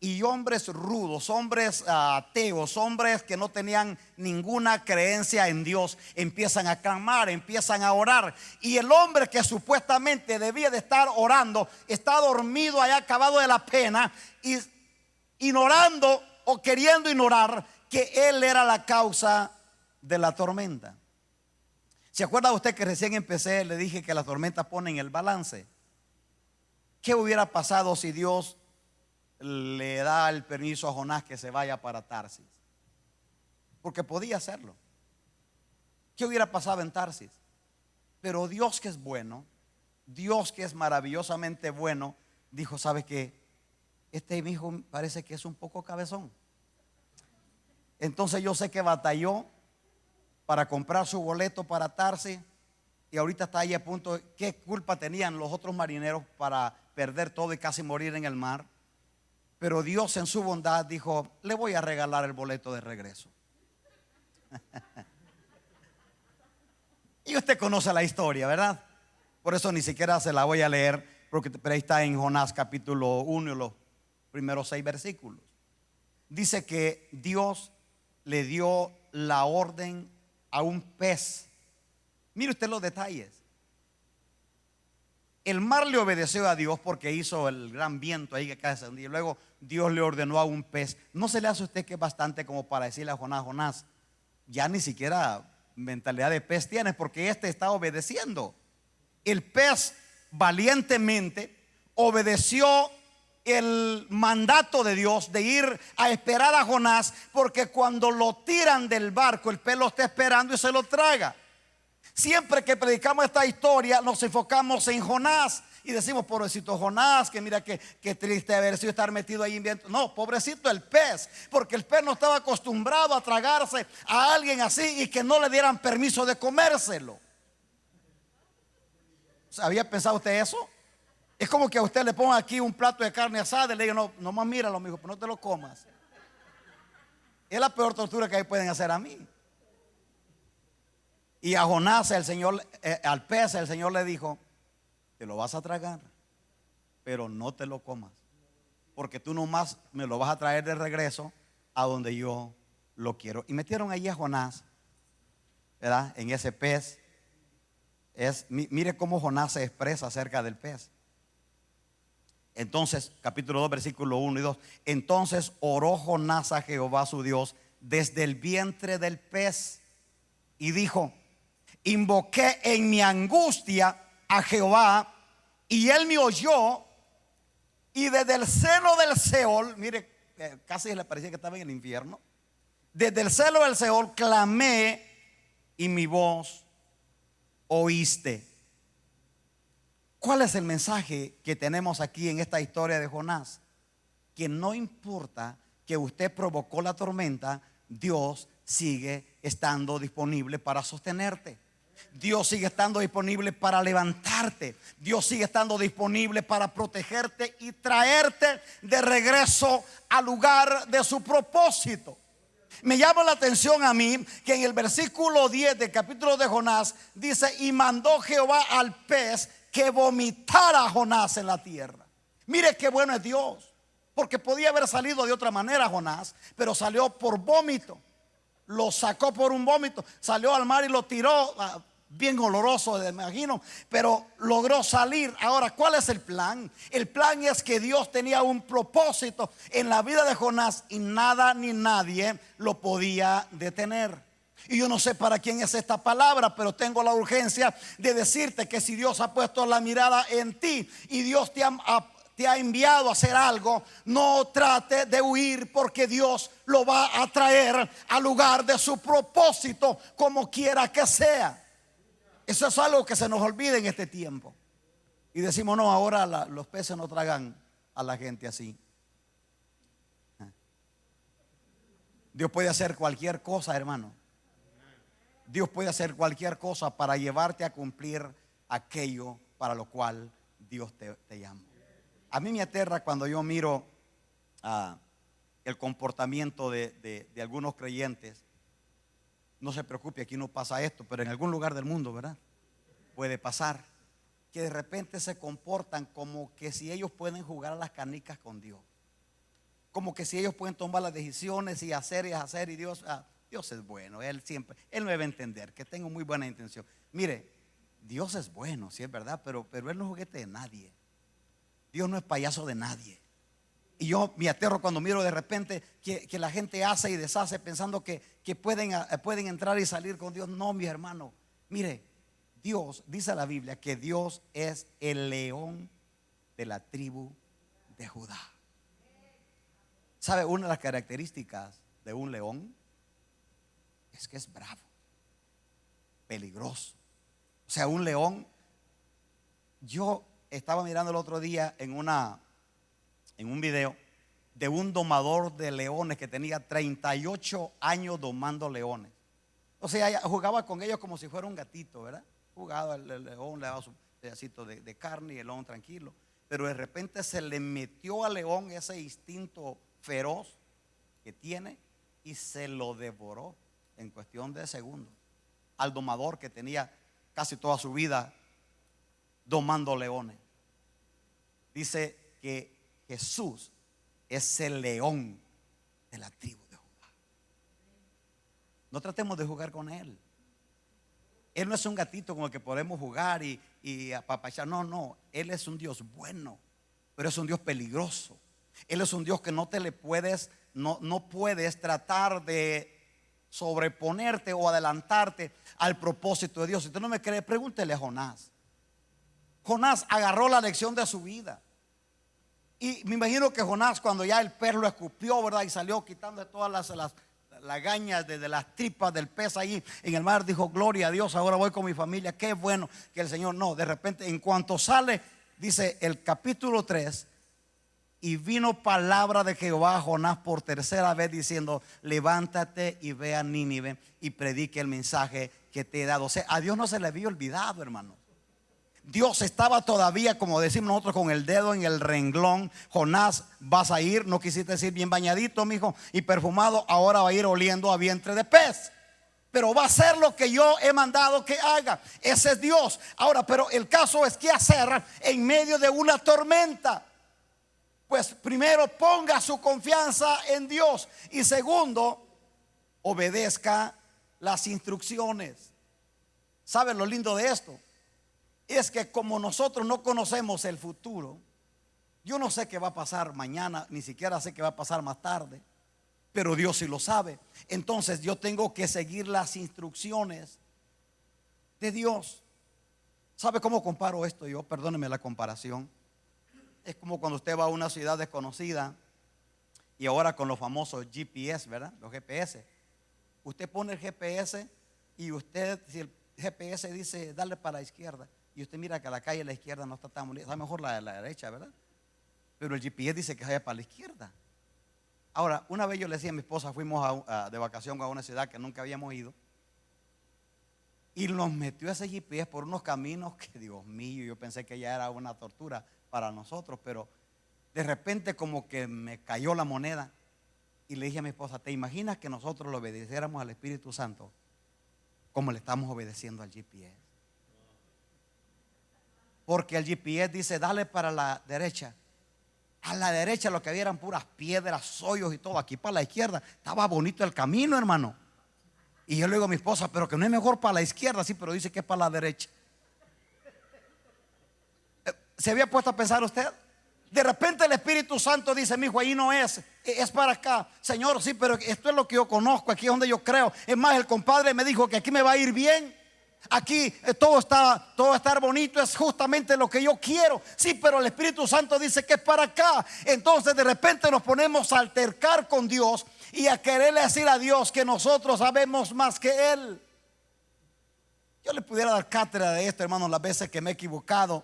Y hombres rudos, hombres ateos, hombres que no tenían ninguna creencia en Dios, empiezan a clamar, empiezan a orar. Y el hombre que supuestamente debía de estar orando está dormido, haya acabado de la pena, y ignorando o queriendo ignorar que él era la causa de la tormenta. ¿Se acuerda usted que recién empecé, le dije que las tormentas ponen el balance? ¿Qué hubiera pasado si Dios le da el permiso a Jonás que se vaya para Tarsis? Porque podía hacerlo. ¿Qué hubiera pasado en Tarsis? Pero Dios, que es bueno, Dios que es maravillosamente bueno, dijo: ¿sabe qué? Este hijo parece que es un poco cabezón. Entonces yo sé que batalló para comprar su boleto para Tarsis, y ahorita está ahí a punto. ¿Qué culpa tenían los otros marineros para perder todo y casi morir en el mar? Pero Dios en su bondad dijo: le voy a regalar el boleto de regreso. Y usted conoce la historia, ¿verdad? Por eso ni siquiera se la voy a leer, pero ahí está en Jonás capítulo 1, los primeros 6 versículos. Dice que Dios le dio la orden a un pez. Mire usted los detalles. El mar le obedeció a Dios porque hizo el gran viento ahí que cae ese día. Y luego Dios le ordenó a un pez. ¿No se le hace a usted que es bastante como para decirle a Jonás: Jonás, ya ni siquiera mentalidad de pez tienes, porque este está obedeciendo? El pez valientemente obedeció el mandato de Dios de ir a esperar a Jonás, porque cuando lo tiran del barco, el pez lo está esperando y se lo traga. Siempre que predicamos esta historia nos enfocamos en Jonás y decimos: pobrecito Jonás, que mira que triste haber sido estar metido ahí en viento. No, pobrecito el pez, porque el pez no estaba acostumbrado a tragarse a alguien así y que no le dieran permiso de comérselo. ¿Había pensado usted eso? Es como que a usted le ponga aquí un plato de carne asada y le diga: no, nomás míralo, amigo, pero no te lo comas. Es la peor tortura que pueden hacer a mí. Y a Jonás, el Señor, al pez, el Señor le dijo: te lo vas a tragar. pero no te lo comas, porque tú nomás me lo vas a traer de regreso a donde yo lo quiero. Y metieron allí a Jonás, ¿verdad? En ese pez. Mire cómo Jonás se expresa acerca del pez. Entonces, capítulo 2, versículo 1 y 2. Entonces oró Jonás a Jehová su Dios desde el vientre del pez y dijo: invoqué en mi angustia a Jehová, y él me oyó, y desde el seno del Seol, mire, casi le parecía que estaba en el infierno. Desde el seno del Seol clamé, y mi voz oíste. ¿Cuál es el mensaje que tenemos aquí en esta historia de Jonás? Que no importa que usted provocó la tormenta, Dios sigue estando disponible para sostenerte. Dios sigue estando disponible para levantarte. Dios sigue estando disponible para protegerte y traerte de regreso al lugar de su propósito. Me llama la atención a mí que en el versículo 10 del capítulo de Jonás dice: y mandó Jehová al pez que vomitara a Jonás en la tierra. Mire qué bueno es Dios, porque podía haber salido de otra manera Jonás, pero salió por vómito. Lo sacó por un vómito, salió al mar y lo tiró, bien oloroso, me imagino, pero logró salir. Ahora, ¿cuál es el plan? El plan es que Dios tenía un propósito en la vida de Jonás y nada ni nadie lo podía detener. Y yo no sé para quién es esta palabra, pero tengo la urgencia de decirte que si Dios ha puesto la mirada en ti y Dios te ha enviado a hacer algo, no trate de huir, porque Dios lo va a traer al lugar de su propósito, como quiera que sea. Eso es algo que se nos olvida en este tiempo. Y decimos: no, ahora los peces no tragan a la gente así. Dios puede hacer cualquier cosa, hermano. Dios puede hacer cualquier cosa para llevarte a cumplir aquello para lo cual Dios te llama. A mí me aterra cuando yo miro el comportamiento de algunos creyentes. No se preocupe, aquí no pasa esto, pero en algún lugar del mundo, ¿verdad?, puede pasar, que de repente se comportan como que si ellos pueden jugar a las canicas con Dios, como que si ellos pueden tomar las decisiones y hacer, y Dios es bueno, Él me debe entender que tengo muy buena intención. Mire, Dios es bueno, sí es verdad, pero Él no es juguete de nadie. Dios no es payaso de nadie. Y yo me aterro cuando miro de repente que la gente hace y deshace pensando que pueden entrar y salir con Dios. No, mi hermano, mire, Dios, dice la Biblia, que Dios es el león de la tribu de Judá. ¿Sabe? Una de las características de un león es que es bravo, peligroso. O sea, un león. Yo estaba mirando el otro día en un video de un domador de leones que tenía 38 años domando leones. O sea, jugaba con ellos como si fuera un gatito, ¿verdad? Jugaba el león, le daba su pedacito de carne y el león tranquilo. Pero de repente se le metió al león ese instinto feroz que tiene y se lo devoró en cuestión de segundos al domador que tenía casi toda su vida domando leones. Dice que Jesús es el león de la tribu de Judá. No tratemos de jugar con Él. Él no es un gatito con el que podemos jugar y apapachar. No, Él es un Dios bueno, pero es un Dios peligroso. Él es un Dios que no puedes tratar de sobreponerte o adelantarte al propósito de Dios. Si usted no me cree, pregúntele a Jonás. Jonás agarró la lección de su vida. Y me imagino que Jonás, cuando ya el pez lo escupió, ¿verdad?, y salió quitando todas las gañas de las tripas del pez ahí en el mar, dijo: gloria a Dios, ahora voy con mi familia, qué bueno que el Señor. No, de repente, en cuanto sale, dice el capítulo 3: y vino palabra de Jehová a Jonás por tercera vez diciendo: levántate y ve a Nínive y predique el mensaje que te he dado. O sea, a Dios no se le había olvidado, hermano. Dios estaba todavía, como decimos nosotros, con el dedo en el renglón. Jonás, vas a ir, no quisiste decir bien bañadito, mijo, y perfumado, ahora va a ir oliendo a vientre de pez. pero va a hacer lo que yo he mandado que haga. Ese es Dios. Ahora, pero el caso es qué hacer en medio de una tormenta. Pues primero ponga su confianza en Dios y segundo, obedezca las instrucciones. ¿Saben lo lindo de esto? Es que como nosotros no conocemos el futuro, yo no sé qué va a pasar mañana, ni siquiera sé qué va a pasar más tarde, pero Dios sí lo sabe. Entonces yo tengo que seguir las instrucciones de Dios. ¿Sabe cómo comparo esto yo? Perdóneme la comparación. Es como cuando usted va a una ciudad desconocida y ahora con los famosos GPS, ¿verdad? Los GPS. Usted pone el GPS y usted, si el GPS dice dale para la izquierda y usted mira que la calle a la izquierda no está tan bonita, está mejor la de la derecha, ¿verdad? Pero el GPS dice que vaya para la izquierda. Ahora, una vez yo le decía a mi esposa, fuimos de vacación a una ciudad que nunca habíamos ido y nos metió ese GPS por unos caminos que, Dios mío, yo pensé que ya era una tortura para nosotros, pero de repente como que me cayó la moneda y le dije a mi esposa, ¿te imaginas que nosotros le obedeciéramos al Espíritu Santo como le estamos obedeciendo al GPS? Porque el GPS dice dale para la derecha. A la derecha lo que había eran puras piedras, hoyos y todo. Aquí para la izquierda estaba bonito el camino, hermano. Y yo le digo a mi esposa, pero que no es mejor para la izquierda. Sí, pero dice que es para la derecha. ¿Se había puesto a pensar usted? De repente el Espíritu Santo dice, mi hijo, ahí no es para acá. Señor, sí, pero esto es lo que yo conozco, aquí es donde yo creo. Es más, el compadre me dijo que aquí me va a ir bien. Aquí todo va a estar bonito, es justamente lo que yo quiero. Sí, pero el Espíritu Santo dice que es para acá. Entonces de repente nos ponemos a altercar con Dios y a quererle decir a Dios que nosotros sabemos más que Él. Yo le pudiera dar cátedra de esto, hermano, las veces que me he equivocado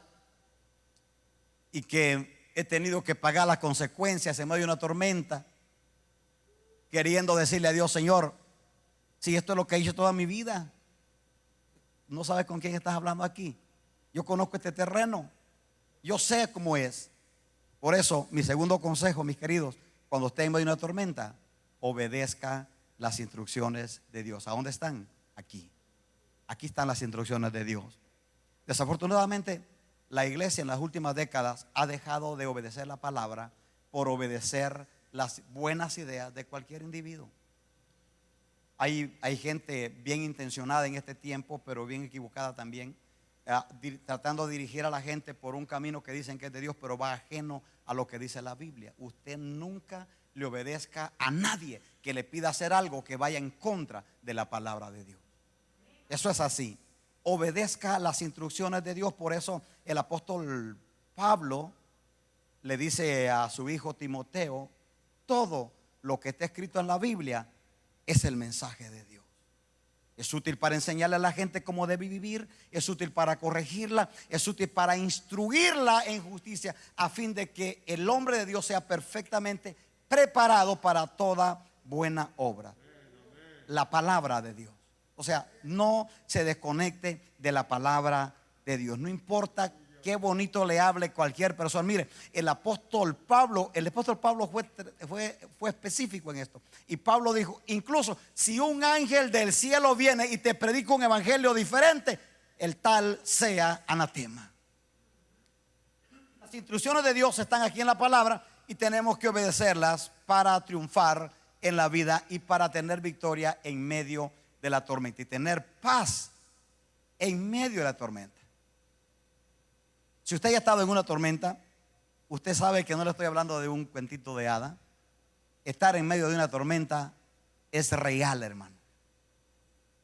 y que he tenido que pagar las consecuencias en medio de una tormenta, queriendo decirle a Dios, Señor, si esto es lo que he hecho toda mi vida. No sabes con quién estás hablando aquí. Yo conozco este terreno, yo sé cómo es. Por eso mi segundo consejo, mis queridos, cuando esté en medio de una tormenta, obedezca las instrucciones de Dios. ¿A dónde están? Aquí. Aquí están las instrucciones de Dios. Desafortunadamente la iglesia en las últimas décadas ha dejado de obedecer la palabra por obedecer las buenas ideas de cualquier individuo. Hay gente bien intencionada en este tiempo, pero bien equivocada también, tratando de dirigir a la gente por un camino que dicen que es de Dios, pero va ajeno a lo que dice la Biblia. Usted nunca le obedezca a nadie que le pida hacer algo que vaya en contra de la palabra de Dios. Eso es así. Obedezca las instrucciones de Dios. Por eso el apóstol Pablo le dice a su hijo Timoteo, todo lo que está escrito en la Biblia es el mensaje de Dios. Es útil para enseñarle a la gente cómo debe vivir, es útil para corregirla, es útil para instruirla en justicia, a fin de que el hombre de Dios sea perfectamente preparado para toda buena obra. La palabra de Dios. O sea, no se desconecte de la palabra de Dios. No importa qué bonito le hable cualquier persona. Mire, el apóstol Pablo fue específico en esto. Y Pablo dijo, incluso si un ángel del cielo viene y te predica un evangelio diferente, el tal sea anatema. Las instrucciones de Dios están aquí en la palabra y tenemos que obedecerlas para triunfar en la vida y para tener victoria en medio de la tormenta y tener paz en medio de la tormenta. Si usted ya ha estado en una tormenta, usted sabe que no le estoy hablando de un cuentito de hada. Estar en medio de una tormenta es real, hermano.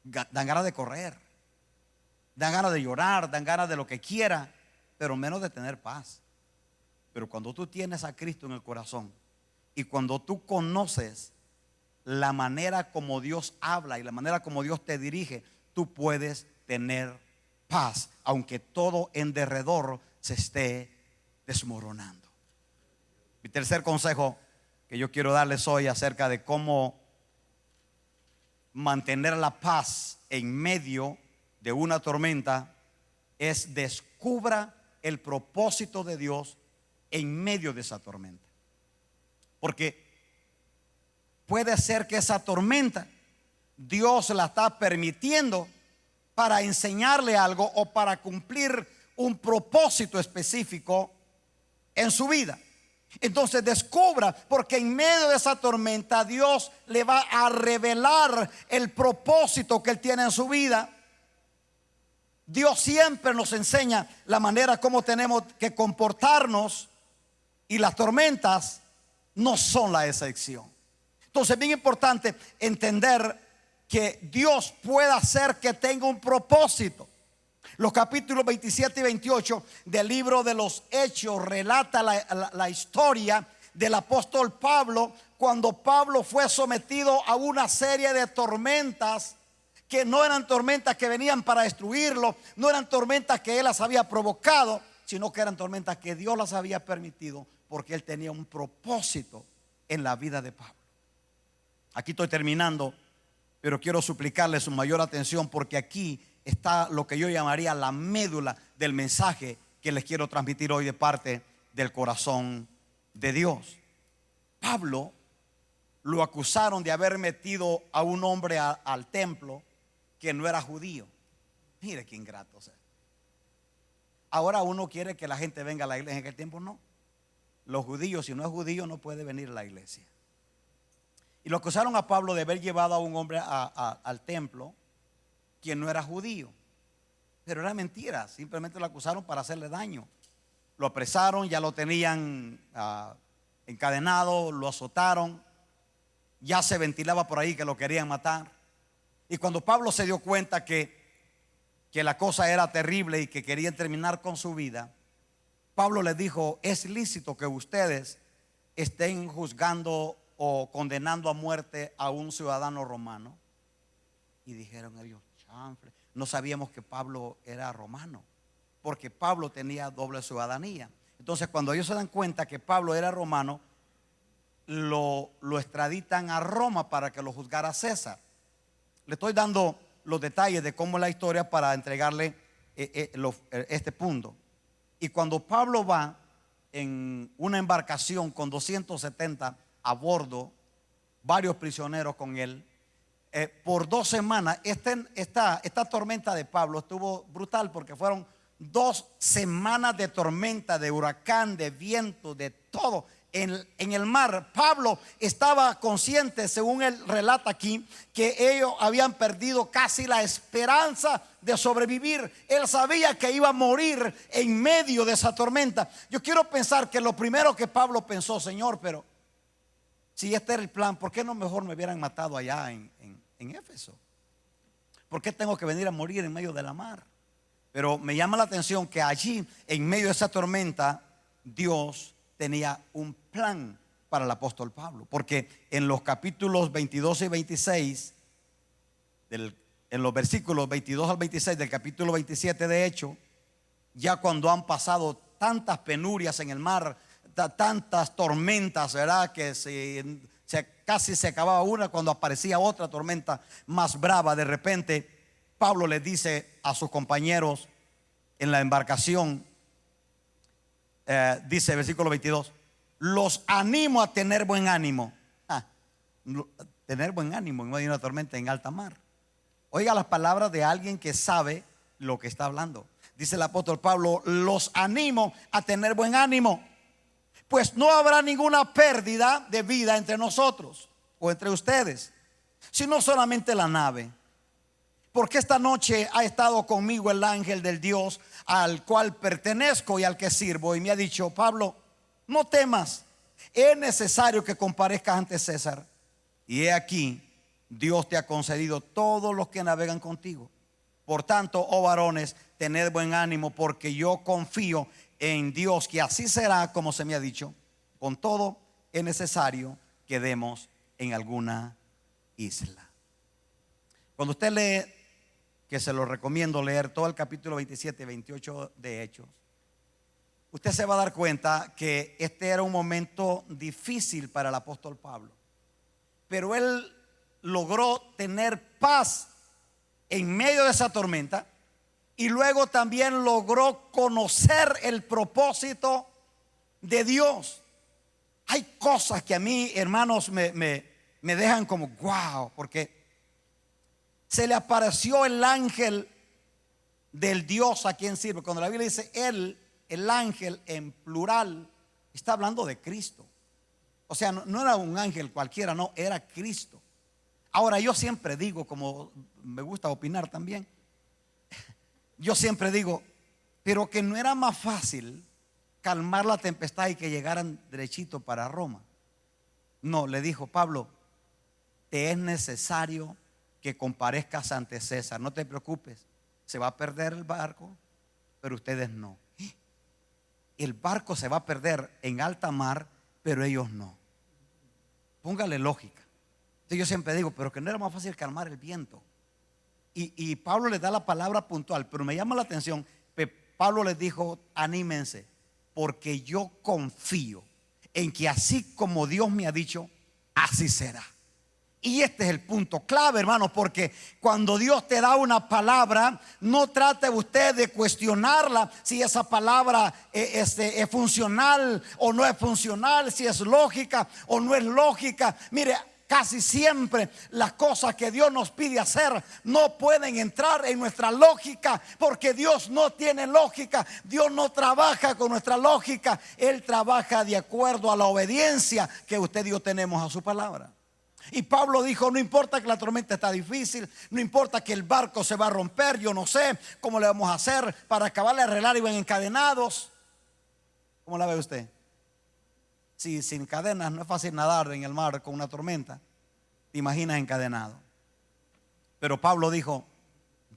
Dan ganas de correr, dan ganas de llorar, dan ganas de lo que quiera, pero menos de tener paz. Pero cuando tú tienes a Cristo en el corazón y cuando tú conoces la manera como Dios habla y la manera como Dios te dirige, tú puedes tener paz, aunque todo en derredor se esté desmoronando. Mi tercer consejo que yo quiero darles hoy acerca de cómo mantener la paz en medio de una tormenta es: descubra el propósito de Dios en medio de esa tormenta. Porque puede ser que esa tormenta Dios la está permitiendo para enseñarle algo o para cumplir un propósito específico en su vida. Entonces descubra, porque en medio de esa tormenta Dios le va a revelar el propósito que Él tiene en su vida. Dios siempre nos enseña la manera como tenemos que comportarnos, y las tormentas no son la excepción. Entonces es bien importante entender que Dios puede hacer que tenga un propósito. Los capítulos 27 y 28 del libro de los Hechos relata la historia del apóstol Pablo, cuando Pablo fue sometido a una serie de tormentas que no eran tormentas que venían para destruirlo, no eran tormentas que él las había provocado, sino que eran tormentas que Dios las había permitido porque él tenía un propósito en la vida de Pablo. Aquí estoy terminando, pero quiero suplicarle su mayor atención, porque aquí está lo que yo llamaría la médula del mensaje que les quiero transmitir hoy de parte del corazón de Dios. Pablo lo acusaron de haber metido a un hombre al templo que no era judío. Mire qué ingrato. Ahora uno quiere que la gente venga a la iglesia. En aquel tiempo no. Los judíos, si no es judío, no puede venir a la iglesia. Y lo acusaron a Pablo de haber llevado a un hombre al templo quien no era judío. Pero era mentira, simplemente lo acusaron para hacerle daño. Lo apresaron, ya lo tenían encadenado, lo azotaron. Ya se ventilaba por ahí que lo querían matar. Y cuando Pablo se dio cuenta que la cosa era terrible y que querían terminar con su vida, Pablo les dijo: es lícito que ustedes estén juzgando o condenando a muerte a un ciudadano romano. Y dijeron ellos: chanfle, no sabíamos que Pablo era romano, porque Pablo tenía doble ciudadanía. Entonces cuando ellos se dan cuenta que Pablo era romano, lo extraditan a Roma para que lo juzgara César. Le estoy dando los detalles de cómo es la historia para entregarle este punto. Y cuando Pablo va en una embarcación con 270 a bordo, varios prisioneros con él, por 2 semanas, esta tormenta de Pablo estuvo brutal, porque fueron 2 semanas de tormenta, de huracán, de viento, de todo en el mar. Pablo estaba consciente, según él relata aquí, que ellos habían perdido casi la esperanza de sobrevivir. Él sabía que iba a morir en medio de esa tormenta. Yo quiero pensar que lo primero que Pablo pensó: Señor, pero si este era el plan, ¿por qué no mejor me hubieran matado allá en Éfeso? ¿Por qué tengo que venir a morir en medio de la mar? Pero me llama la atención que allí, en medio de esa tormenta, Dios tenía un plan para el apóstol Pablo, porque en los capítulos 22 y 26 en los versículos 22 al 26 del capítulo 27 de Hechos, ya cuando han pasado tantas penurias en el mar, tantas tormentas, ¿verdad? Que casi se acababa una, cuando aparecía otra tormenta más brava. De repente Pablo les dice a sus compañeros en la embarcación, dice versículo 22: los animo a tener buen ánimo. Tener buen ánimo en medio de una tormenta en alta mar. Oiga las palabras de alguien que sabe lo que está hablando. Dice el apóstol Pablo: los animo a tener buen ánimo, pues no habrá ninguna pérdida de vida entre nosotros o entre ustedes, sino solamente la nave. Porque esta noche ha estado conmigo el ángel del Dios al cual pertenezco y al que sirvo, y me ha dicho: Pablo, no temas, es necesario que comparezcas ante César, y he aquí, Dios te ha concedido todos los que navegan contigo. Por tanto, oh varones, tened buen ánimo, porque yo confío en Dios que así será como se me ha dicho. Con todo, es necesario que demos en alguna isla. Cuando usted lee, que se lo recomiendo leer, todo el capítulo 27 y 28 de Hechos, usted se va a dar cuenta que este era un momento difícil para el apóstol Pablo, pero él logró tener paz en medio de esa tormenta, y luego también logró conocer el propósito de Dios. Hay cosas que a mí, hermanos, me dejan como wow, porque se le apareció el ángel del Dios a quien sirve. Cuando la Biblia dice él, el ángel en plural, está hablando de Cristo. O sea, no era un ángel cualquiera, no, era Cristo. Ahora yo siempre digo, como me gusta opinar también, yo siempre digo, pero que no era más fácil calmar la tempestad y que llegaran derechito para Roma. No, le dijo Pablo, te es necesario que comparezcas ante César. No te preocupes, se va a perder el barco, pero ustedes no. El barco se va a perder en alta mar, pero ellos no. Póngale lógica. Entonces yo siempre digo, pero que no era más fácil calmar el viento. Y Pablo les da la palabra puntual, pero me llama la atención. Pablo les dijo, anímense, porque yo confío en que así como Dios me ha dicho, así será. Y este es el punto clave, hermanos, porque cuando Dios te da una palabra, no trate usted de cuestionarla, si esa palabra es funcional o no es funcional, si es lógica o no es lógica. Mire, casi siempre las cosas que Dios nos pide hacer no pueden entrar en nuestra lógica, porque Dios no tiene lógica. Dios no trabaja con nuestra lógica. Él trabaja de acuerdo a la obediencia que usted y yo tenemos a su palabra. Y Pablo dijo, no importa que la tormenta está difícil, no importa que el barco se va a romper, yo no sé cómo le vamos a hacer para acabar de arreglar, iban encadenados. ¿Cómo la ve usted? Si sin cadenas no es fácil nadar en el mar con una tormenta, te imaginas encadenado. Pero Pablo dijo,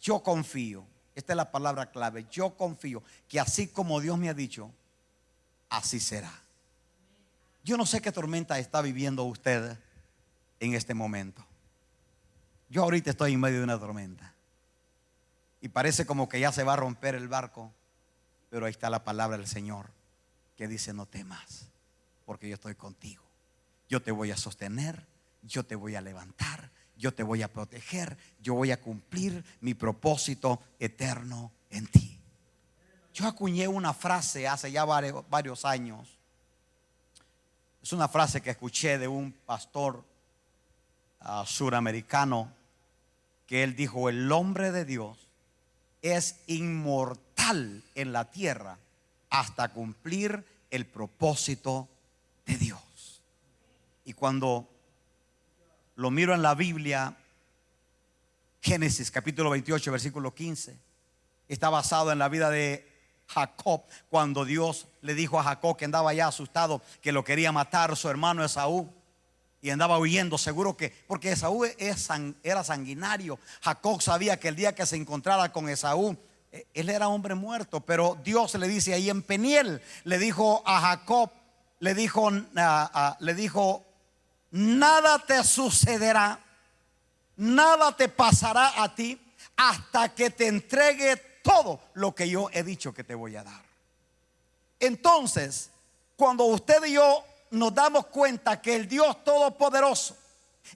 yo confío, esta es la palabra clave, yo confío que así como Dios me ha dicho, así será. Yo no sé qué tormenta está viviendo usted en este momento. Yo ahorita estoy en medio de una tormenta y parece como que ya se va a romper el barco, pero ahí está la palabra del Señor que dice, no temas, porque yo estoy contigo. Yo te voy a sostener, yo te voy a levantar, yo te voy a proteger, yo voy a cumplir mi propósito eterno en ti. Yo acuñé una frase hace ya varios años. Es una frase que escuché de un pastor suramericano, que él dijo, el hombre de Dios es inmortal en la tierra hasta cumplir el propósito de Dios. Y cuando lo miro en la Biblia, Génesis capítulo 28 versículo 15, está basado en la vida de Jacob, cuando Dios le dijo a Jacob, que andaba ya asustado, que lo quería matar su hermano Esaú, y andaba huyendo, seguro que, porque Esaú era sanguinario. Jacob sabía que el día que se encontrara con Esaú, él era hombre muerto. Pero Dios le dice ahí en Peniel, le dijo a Jacob, le dijo, nada te sucederá, nada te pasará a ti hasta que te entregue todo lo que yo he dicho que te voy a dar. Entonces, cuando usted y yo nos damos cuenta que el Dios Todopoderoso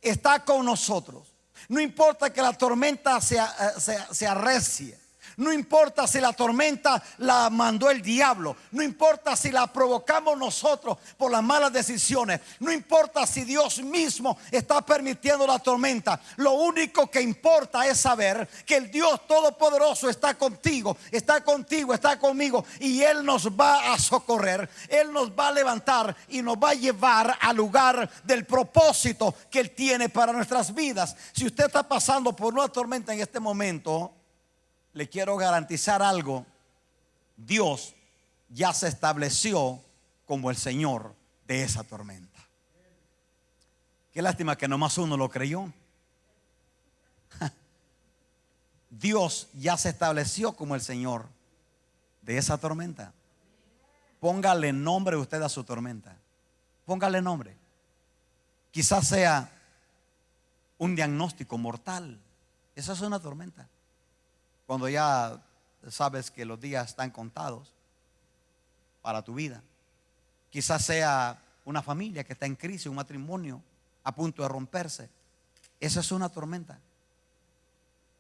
está con nosotros, no importa que la tormenta se arrecie, no importa si la tormenta la mandó el diablo, no importa si la provocamos nosotros por las malas decisiones, no importa si Dios mismo está permitiendo la tormenta. Lo único que importa es saber que el Dios Todopoderoso está contigo, está conmigo, y Él nos va a socorrer, Él nos va a levantar y nos va a llevar al lugar del propósito que Él tiene para nuestras vidas. Si usted está pasando por una tormenta en este momento, le quiero garantizar algo: Dios ya se estableció como el Señor de esa tormenta. Qué lástima que nomás uno lo creyó. Dios ya se estableció como el Señor de esa tormenta. Póngale nombre usted a su tormenta. Póngale nombre. Quizás sea un diagnóstico mortal. Esa es una tormenta. Cuando ya sabes que los días están contados para tu vida. Quizás sea una familia que está en crisis, un matrimonio a punto de romperse. Esa es una tormenta.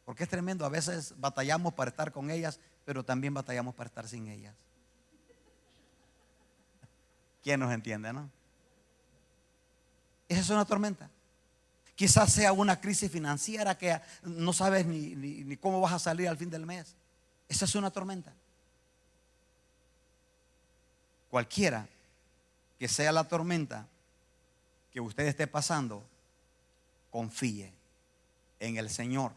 Porque es tremendo. A veces batallamos para estar con ellas, pero también batallamos para estar sin ellas. ¿Quién nos entiende, no? Esa es una tormenta. Quizás sea una crisis financiera que no sabes ni cómo vas a salir al fin del mes. Esa es una tormenta. Cualquiera que sea la tormenta que usted esté pasando, confíe en el Señor.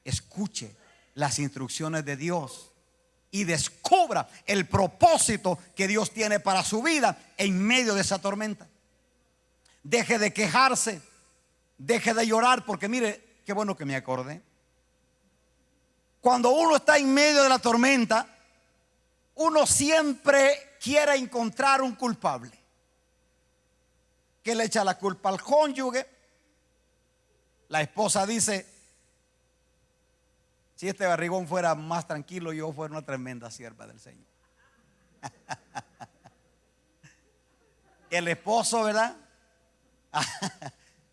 Escuche las instrucciones de Dios y descubra el propósito que Dios tiene para su vida en medio de esa tormenta. Deje de quejarse, deje de llorar, porque mire, qué bueno que me acordé. Cuando uno está en medio de la tormenta, uno siempre quiere encontrar un culpable que le echa la culpa al cónyuge. La esposa dice: si este barrigón fuera más tranquilo, yo fuera una tremenda sierva del Señor. El esposo, ¿verdad?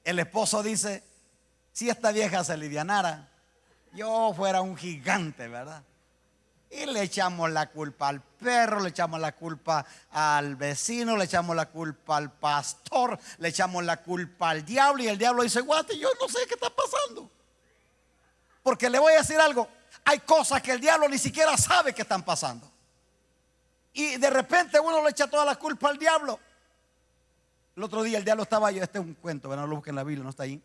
El esposo dice: si esta vieja se alivianara, yo fuera un gigante, ¿verdad? Y le echamos la culpa al perro, le echamos la culpa al vecino, le echamos la culpa al pastor, le echamos la culpa al diablo. Y el diablo dice: guate, yo no sé qué está pasando. Porque le voy a decir algo, hay cosas que el diablo ni siquiera sabe que están pasando. Y de repente uno le echa toda la culpa al diablo. El otro día el diablo estaba, este es un cuento, no lo busquen en la Biblia, no está ahí.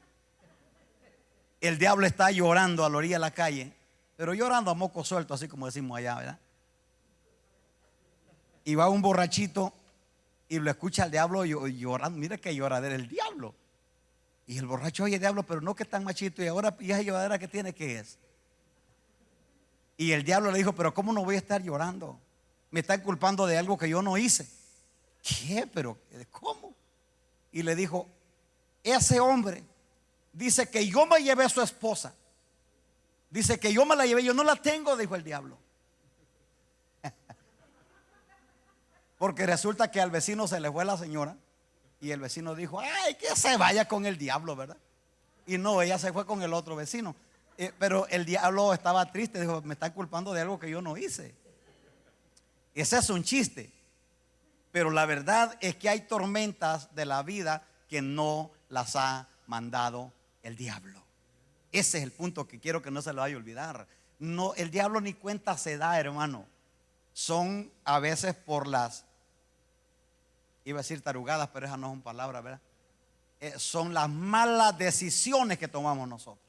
El diablo está llorando a la orilla de la calle, pero llorando a moco suelto, así como decimos allá, ¿verdad? Y va un borrachito y lo escucha al diablo llorando. Mira que lloradera el diablo. Y el borracho: oye, diablo, pero no que tan machito. Y ahora, ¿y esa lloradera que tiene, qué es? Y el diablo le dijo: pero ¿cómo no voy a estar llorando? Me están culpando de algo que yo no hice. ¿Qué? ¿Pero cómo? Y le dijo: ese hombre dice que yo me llevé a su esposa. Dice que yo me la llevé, yo no la tengo, dijo el diablo. Porque resulta que al vecino se le fue la señora. Y el vecino dijo: ay, que se vaya con el diablo, ¿verdad? Y no, ella se fue con el otro vecino. Pero el diablo estaba triste, dijo: me están culpando de algo que yo no hice. Ese es un chiste. Pero la verdad es que hay tormentas de la vida que no las ha mandado el diablo. Ese es el punto que quiero que no se lo vaya a olvidar. No, el diablo ni cuenta se da, hermano. Son a veces por las, iba a decir tarugadas, pero esa no es una palabra, ¿verdad? Son las malas decisiones que tomamos nosotros.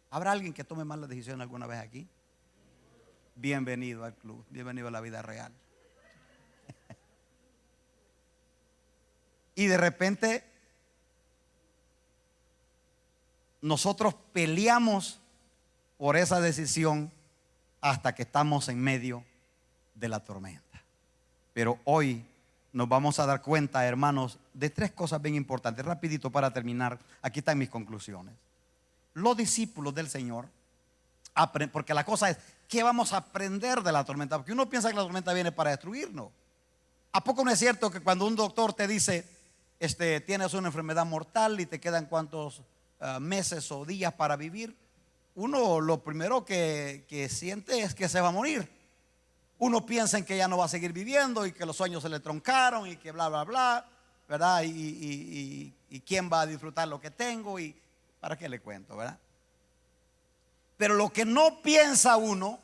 ¿Habrá alguien que tome malas decisiones alguna vez aquí? Bienvenido al club, bienvenido a la vida real. Y de repente nosotros peleamos por esa decisión hasta que estamos en medio de la tormenta. Pero hoy nos vamos a dar cuenta, hermanos, de tres cosas bien importantes. Rapidito para terminar, aquí están mis conclusiones. Los discípulos del Señor, porque la cosa es, ¿qué vamos a aprender de la tormenta? Porque uno piensa que la tormenta viene para destruirnos. ¿A poco no es cierto que cuando un doctor te dice, tienes una enfermedad mortal y te quedan cuántos meses o días para vivir, uno lo primero que siente es que se va a morir? Uno piensa en que ya no va a seguir viviendo y que los sueños se le troncaron y que bla, bla, bla, ¿verdad? Y quién va a disfrutar lo que tengo y para qué le cuento, ¿verdad? Pero lo que no piensa uno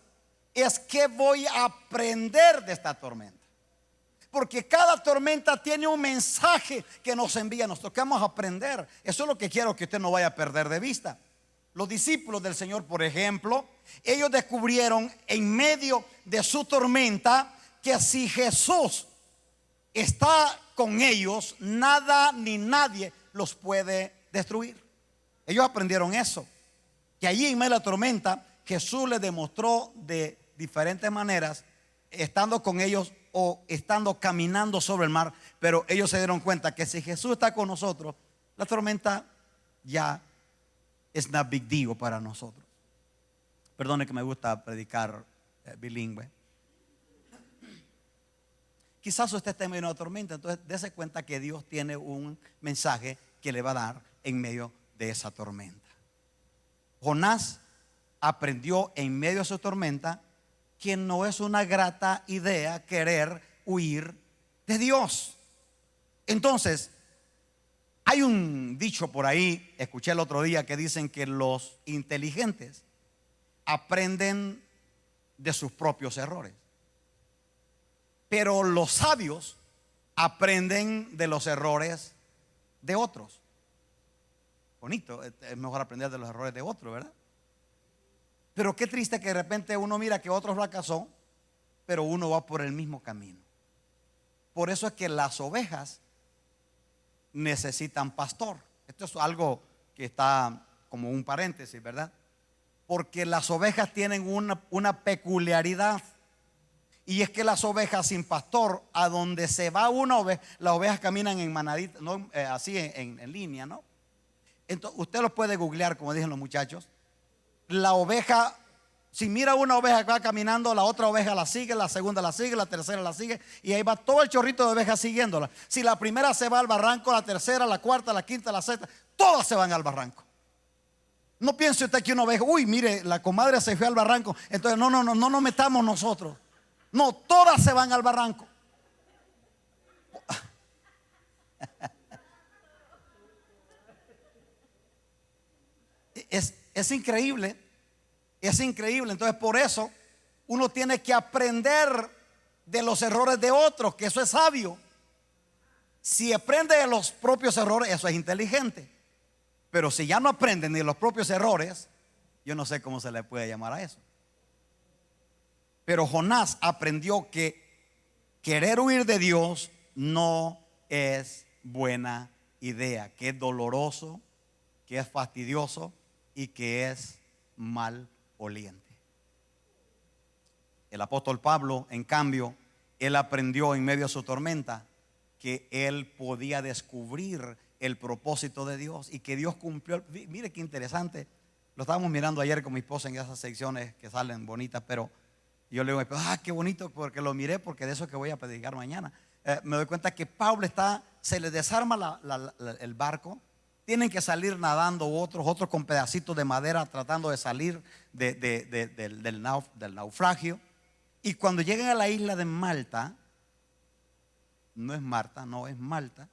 es qué voy a aprender de esta tormenta. Porque cada tormenta tiene un mensaje que nos envía, nos tocamos aprender. Eso es lo que quiero que usted no vaya a perder de vista. Los discípulos del Señor, por ejemplo, ellos descubrieron en medio de su tormenta que si Jesús está con ellos, nada ni nadie los puede destruir. Ellos aprendieron eso, que allí en medio de la tormenta Jesús les demostró de diferentes maneras, estando con ellos o estando caminando sobre el mar. Pero ellos se dieron cuenta que si Jesús está con nosotros, la tormenta ya es not big deal para nosotros. Perdone que me gusta predicar bilingüe. Quizás usted esté en medio de una tormenta, entonces dése cuenta que Dios tiene un mensaje que le va a dar en medio de esa tormenta. Jonás aprendió en medio de su tormenta que no es una grata idea querer huir de Dios. Entonces, Hay un dicho por ahí, escuché el otro día, que dicen que los inteligentes aprenden de sus propios errores, pero los sabios aprenden de los errores de otros. Bonito, es mejor aprender de los errores de otros, ¿verdad? Pero qué triste que de repente uno mira que otro fracasó, pero uno va por el mismo camino. Por eso es que las ovejas necesitan pastor. Esto es algo que está como un paréntesis, ¿verdad? Porque las ovejas tienen una peculiaridad, y es que las ovejas sin pastor, a donde se va una oveja, las ovejas caminan en manadita, no así en línea, ¿no? Entonces usted lo puede googlear, como dicen los muchachos. La oveja, si mira una oveja que va caminando, la otra oveja la sigue, la segunda la sigue, la tercera la sigue, y ahí va todo el chorrito de ovejas siguiéndola. Si la primera se va al barranco, la tercera, la cuarta, la quinta, la sexta, todas se van al barranco. No piense usted que una oveja, uy, mire, la comadre se fue al barranco, entonces no nos metamos nosotros. No, todas se van al barranco. Es increíble. Es increíble. Entonces por eso uno tiene que aprender de los errores de otros, que eso es sabio. Si aprende de los propios errores, eso es inteligente. Pero si ya no aprenden de los propios errores, yo no sé cómo se le puede llamar a eso. Pero Jonás aprendió que querer huir de Dios no es buena idea, que es doloroso, que es fastidioso y que es mal oliente. El apóstol Pablo, en cambio, él aprendió en medio de su tormenta que él podía descubrir el propósito de Dios y que Dios cumplió. Mire qué interesante. Lo estábamos mirando ayer con mi esposa en esas secciones que salen bonitas, pero yo le digo, qué bonito, porque lo miré, porque de eso que voy a predicar mañana. Me doy cuenta que Pablo se le desarma el barco. Tienen que salir nadando otros con pedacitos de madera tratando de salir del naufragio. Y cuando llegan a la isla de Malta, no es Marta, no es Malta,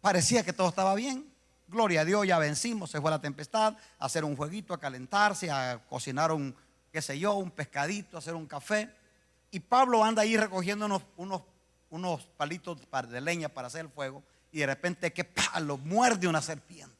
parecía que todo estaba bien. Gloria a Dios, ya vencimos, se fue la tempestad, a hacer un jueguito, a calentarse, a cocinar un pescadito, a hacer un café. Y Pablo anda ahí recogiendo unos palitos de leña para hacer el fuego, y de repente que lo muerde una serpiente.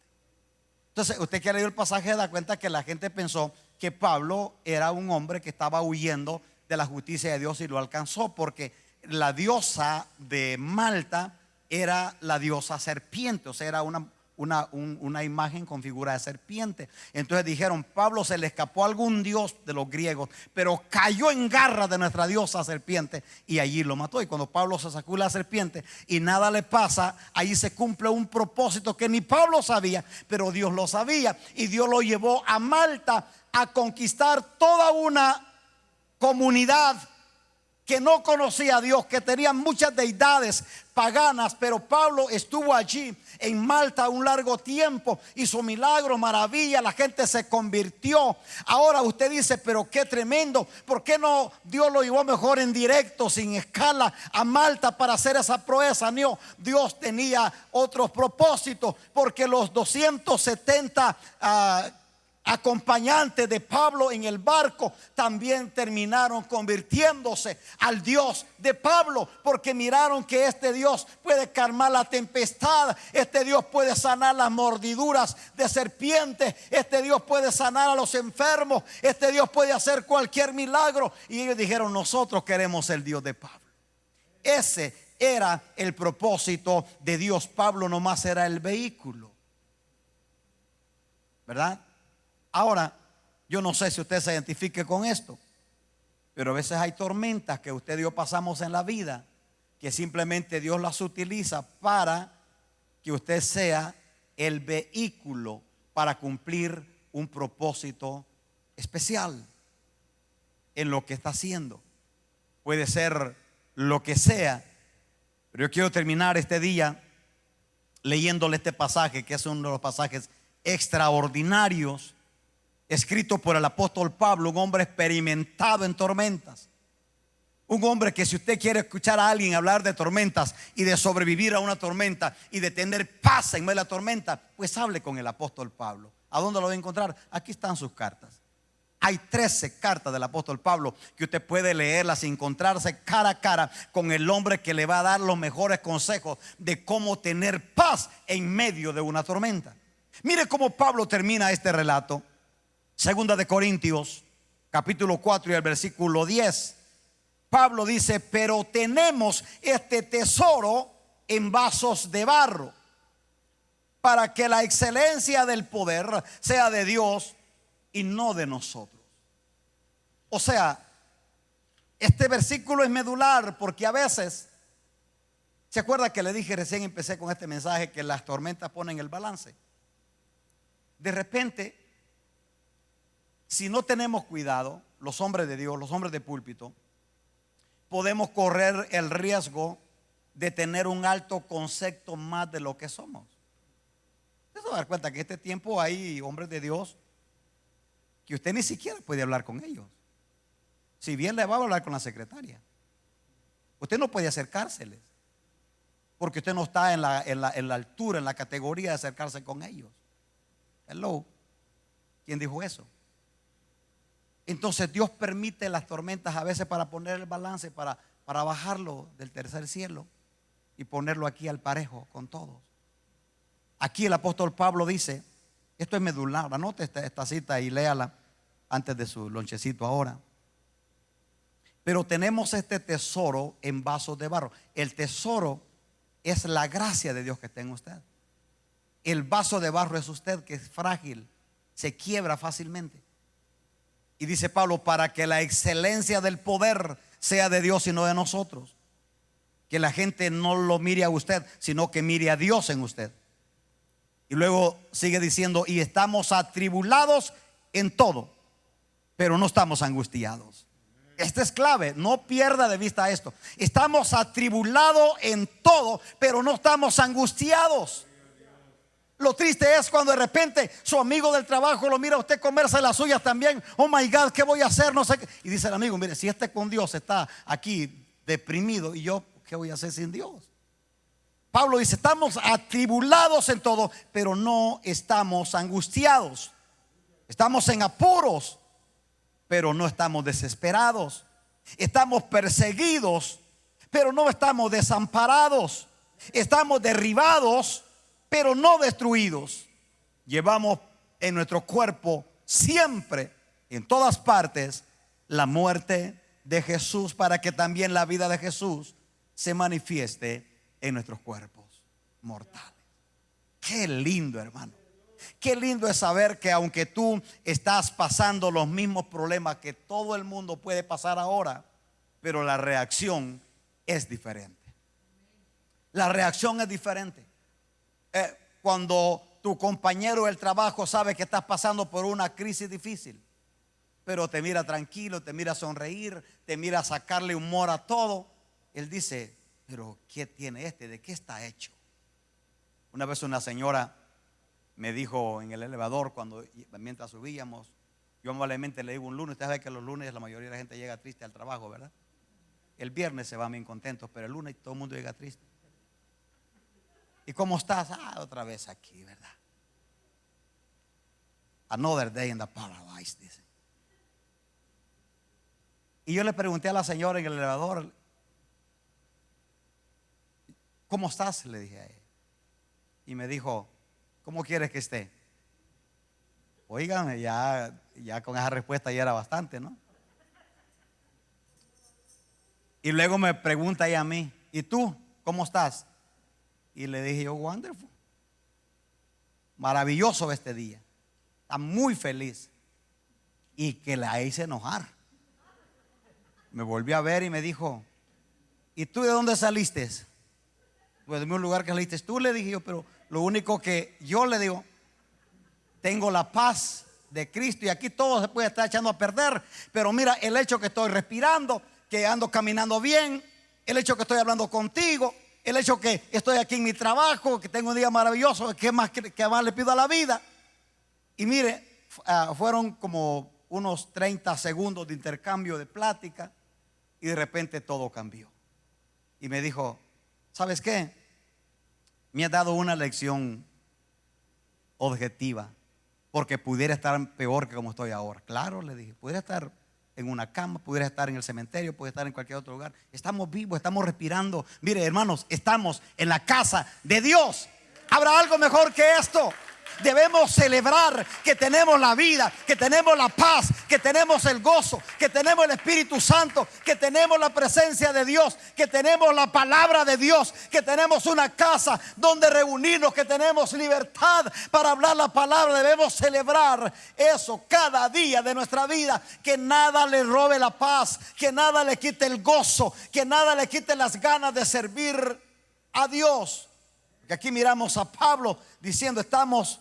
Entonces usted que ha leído el pasaje da cuenta que la gente pensó que Pablo era un hombre que estaba huyendo de la justicia de Dios y lo alcanzó, porque la diosa de Malta era la diosa serpiente, o sea, era una imagen con figura de serpiente. Entonces dijeron, Pablo se le escapó a algún dios de los griegos, pero cayó en garra de nuestra diosa serpiente y allí lo mató. Y cuando Pablo se sacó la serpiente y nada le pasa, ahí se cumple un propósito que ni Pablo sabía, pero Dios lo sabía, y Dios lo llevó a Malta a conquistar toda una comunidad que no conocía a Dios, que tenían muchas deidades paganas, pero Pablo estuvo allí en Malta un largo tiempo, hizo milagros, maravillas, la gente se convirtió. Ahora usted dice, pero qué tremendo, ¿por qué no Dios lo llevó mejor en directo, sin escala, a Malta para hacer esa proeza? No, Dios tenía otros propósitos, porque los 270 acompañantes de Pablo en el barco también terminaron convirtiéndose al Dios de Pablo, porque miraron que este Dios puede calmar la tempestad, este Dios puede sanar las mordiduras de serpientes, este Dios puede sanar a los enfermos, este Dios puede hacer cualquier milagro. Y ellos dijeron, nosotros queremos el Dios de Pablo. Ese era el propósito de Dios. Pablo nomás era el vehículo, ¿verdad? Ahora, yo no sé si usted se identifique con esto, pero a veces hay tormentas que usted y yo pasamos en la vida, que simplemente Dios las utiliza para que usted sea el vehículo para cumplir un propósito especial en lo que está haciendo. Puede ser lo que sea, pero yo quiero terminar este día leyéndole este pasaje, que es uno de los pasajes extraordinarios, escrito por el apóstol Pablo, un hombre experimentado en tormentas. Un hombre que, si usted quiere escuchar a alguien hablar de tormentas y de sobrevivir a una tormenta y de tener paz en medio de la tormenta, pues hable con el apóstol Pablo. ¿A dónde lo va a encontrar? Aquí están sus cartas. Hay 13 cartas del apóstol Pablo que usted puede leerlas y encontrarse cara a cara con el hombre que le va a dar los mejores consejos de cómo tener paz en medio de una tormenta. Mire cómo Pablo termina este relato. Segunda de Corintios, capítulo 4 y el versículo 10. Pablo dice: pero tenemos este tesoro en vasos de barro, para que la excelencia del poder sea de Dios y no de nosotros. O sea, este versículo es medular, porque a veces, ¿se acuerda que le dije recién, empecé con este mensaje, que las tormentas ponen el balance? De repente, si no tenemos cuidado, los hombres de Dios, los hombres de púlpito, podemos correr el riesgo de tener un alto concepto más de lo que somos. Usted se va a dar cuenta que en este tiempo hay hombres de Dios que usted ni siquiera puede hablar con ellos. Si bien le va a hablar con la secretaria, usted no puede acercárseles, porque usted no está en la altura, en la categoría de acercarse con ellos. Hello, ¿quién dijo eso? Entonces Dios permite las tormentas a veces para poner el balance, para bajarlo del tercer cielo y ponerlo aquí al parejo con todos. Aquí el apóstol Pablo dice, esto es medular, anote esta cita y léala antes de su lonchecito ahora. Pero tenemos este tesoro en vasos de barro. El tesoro es la gracia de Dios que está en usted. El vaso de barro es usted, que es frágil, se quiebra fácilmente. Y dice Pablo, para que la excelencia del poder sea de Dios y no de nosotros. Que la gente no lo mire a usted, sino que mire a Dios en usted. Y luego sigue diciendo, y estamos atribulados en todo, pero no estamos angustiados. Esta es clave, no pierda de vista esto. Estamos atribulados en todo, pero no estamos angustiados. Lo triste es cuando de repente su amigo del trabajo lo mira a usted comerse las suyas también. Oh my God, ¿qué voy a hacer? No sé qué. Y dice el amigo, mire, si este con Dios está aquí deprimido, y yo, ¿qué voy a hacer sin Dios? Pablo dice, estamos atribulados en todo, pero no estamos angustiados. Estamos en apuros, pero no estamos desesperados. Estamos perseguidos, pero no estamos desamparados. Estamos derribados, pero no destruidos. Llevamos en nuestro cuerpo siempre, en todas partes, la muerte de Jesús, para que también la vida de Jesús se manifieste en nuestros cuerpos mortales. Qué lindo, hermano. Qué lindo es saber que aunque tú estás pasando los mismos problemas que todo el mundo puede pasar ahora, pero la reacción es diferente. La reacción es diferente. Cuando tu compañero del trabajo sabe que estás pasando por una crisis difícil, pero te mira tranquilo, te mira sonreír, te mira sacarle humor a todo, él dice, pero ¿qué tiene este? ¿De qué está hecho? Una vez una señora me dijo en el elevador, mientras subíamos, yo amablemente le digo un lunes, usted sabe que los lunes la mayoría de la gente llega triste al trabajo, ¿verdad? El viernes se van bien contentos, pero el lunes todo el mundo llega triste. ¿Y cómo estás? Otra vez aquí, ¿verdad? Another day in the paradise, dice. Y yo le pregunté a la señora en el elevador, ¿cómo estás? Le dije a ella. Y me dijo, ¿cómo quieres que esté? Óigame, ya con esa respuesta ya era bastante, ¿no? Y luego me pregunta ella a mí, ¿y tú cómo estás? Y le dije yo, wonderful, maravilloso este día, está muy feliz. Y que la hice enojar. Me volvió a ver y me dijo, ¿y tú de dónde saliste? Pues de un lugar que saliste tú, le dije yo, pero lo único que yo le digo, tengo la paz de Cristo y aquí todo se puede estar echando a perder, pero mira, el hecho que estoy respirando, que ando caminando bien, el hecho que estoy hablando contigo, el hecho que estoy aquí en mi trabajo, que tengo un día maravilloso, ¿qué más le pido a la vida? Y mire, fueron como unos 30 segundos de intercambio de plática. Y Y de repente todo cambió. Y me dijo: ¿sabes qué? Me has dado una lección objetiva, porque pudiera estar peor que como estoy ahora. Claro, le dije, pudiera estar en una cama, pudiera estar en el cementerio, pudiera estar en cualquier otro lugar. Estamos vivos, estamos respirando. Mire, hermanos, estamos en la casa de Dios. ¿Habrá algo mejor que esto? Debemos celebrar que tenemos la vida, que tenemos la paz, que tenemos el gozo, que tenemos el Espíritu Santo, que tenemos la presencia de Dios, que tenemos la palabra de Dios, que tenemos una casa donde reunirnos, que tenemos libertad para hablar la palabra. Debemos celebrar eso cada día de nuestra vida. Que nada le robe la paz, que nada le quite el gozo, que nada le quite las ganas de servir a Dios. Que aquí miramos a Pablo diciendo: estamos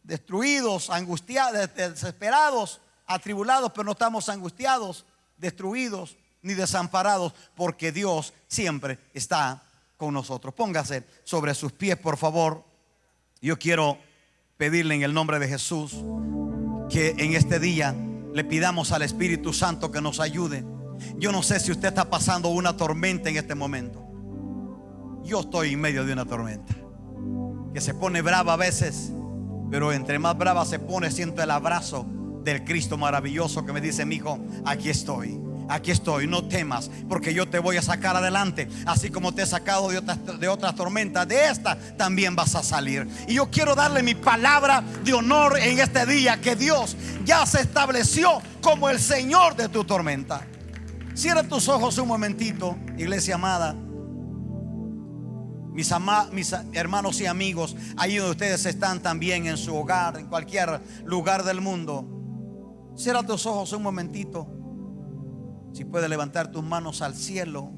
destruidos, angustiados, desesperados, atribulados, pero no estamos angustiados, destruidos ni desamparados, porque Dios siempre está con nosotros. Póngase sobre sus pies, por favor. Yo quiero pedirle en el nombre de Jesús que en este día le pidamos al Espíritu Santo que nos ayude. Yo no sé si usted está pasando una tormenta en este momento. Yo estoy en medio de una tormenta que se pone brava a veces, pero entre más brava se pone, siento el abrazo del Cristo maravilloso que me dice: mi hijo, aquí estoy, no temas, porque yo te voy a sacar adelante. Así como te he sacado de otras tormentas, de esta también vas a salir. Y yo quiero darle mi palabra de honor en este día, que Dios ya se estableció como el Señor de tu tormenta. Cierra tus ojos un momentito, iglesia amada. Mis hermanos y amigos, ahí donde ustedes están también, en su hogar, en cualquier lugar del mundo, cierra tus ojos un momentito. Si puedes levantar tus manos al cielo,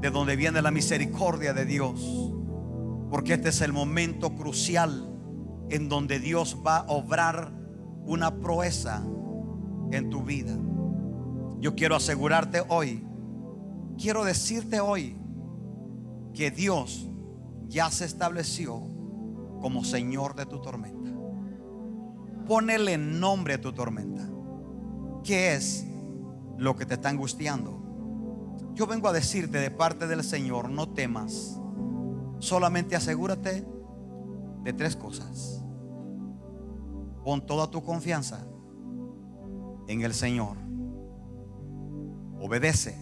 de donde viene la misericordia de Dios, porque este es el momento crucial en donde Dios va a obrar una proeza en tu vida. Yo quiero asegurarte hoy, quiero decirte hoy, que Dios ya se estableció como Señor de tu tormenta. Ponele nombre a tu tormenta. ¿Qué es lo que te está angustiando? Yo vengo a decirte de parte del Señor: no temas. Solamente asegúrate de 3 cosas. Pon toda tu confianza en el Señor. Obedece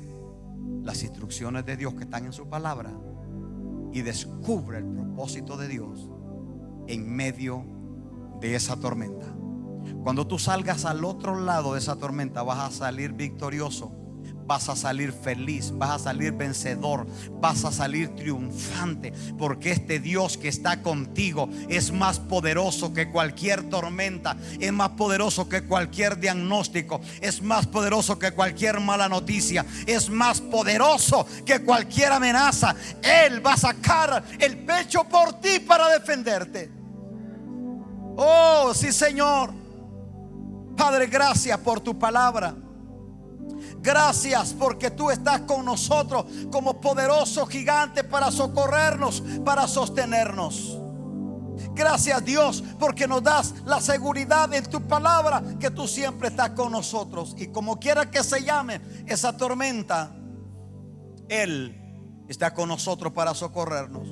las instrucciones de Dios que están en su palabra, y descubre el propósito de Dios en medio de esa tormenta. Cuando tú salgas al otro lado de esa tormenta, vas a salir victorioso, vas a salir feliz, vas a salir vencedor, vas a salir triunfante, porque este Dios que está contigo es más poderoso que cualquier tormenta, es más poderoso que cualquier diagnóstico, es más poderoso que cualquier mala noticia, es más poderoso que cualquier amenaza. Él va a sacar el pecho por ti para defenderte. Oh, sí, Señor. Padre, gracias por tu palabra. Gracias porque tú estás con nosotros como poderoso gigante para socorrernos, para sostenernos. Gracias, Dios, porque nos das la seguridad en tu palabra que tú siempre estás con nosotros. Y como quiera que se llame esa tormenta, Él está con nosotros para socorrernos.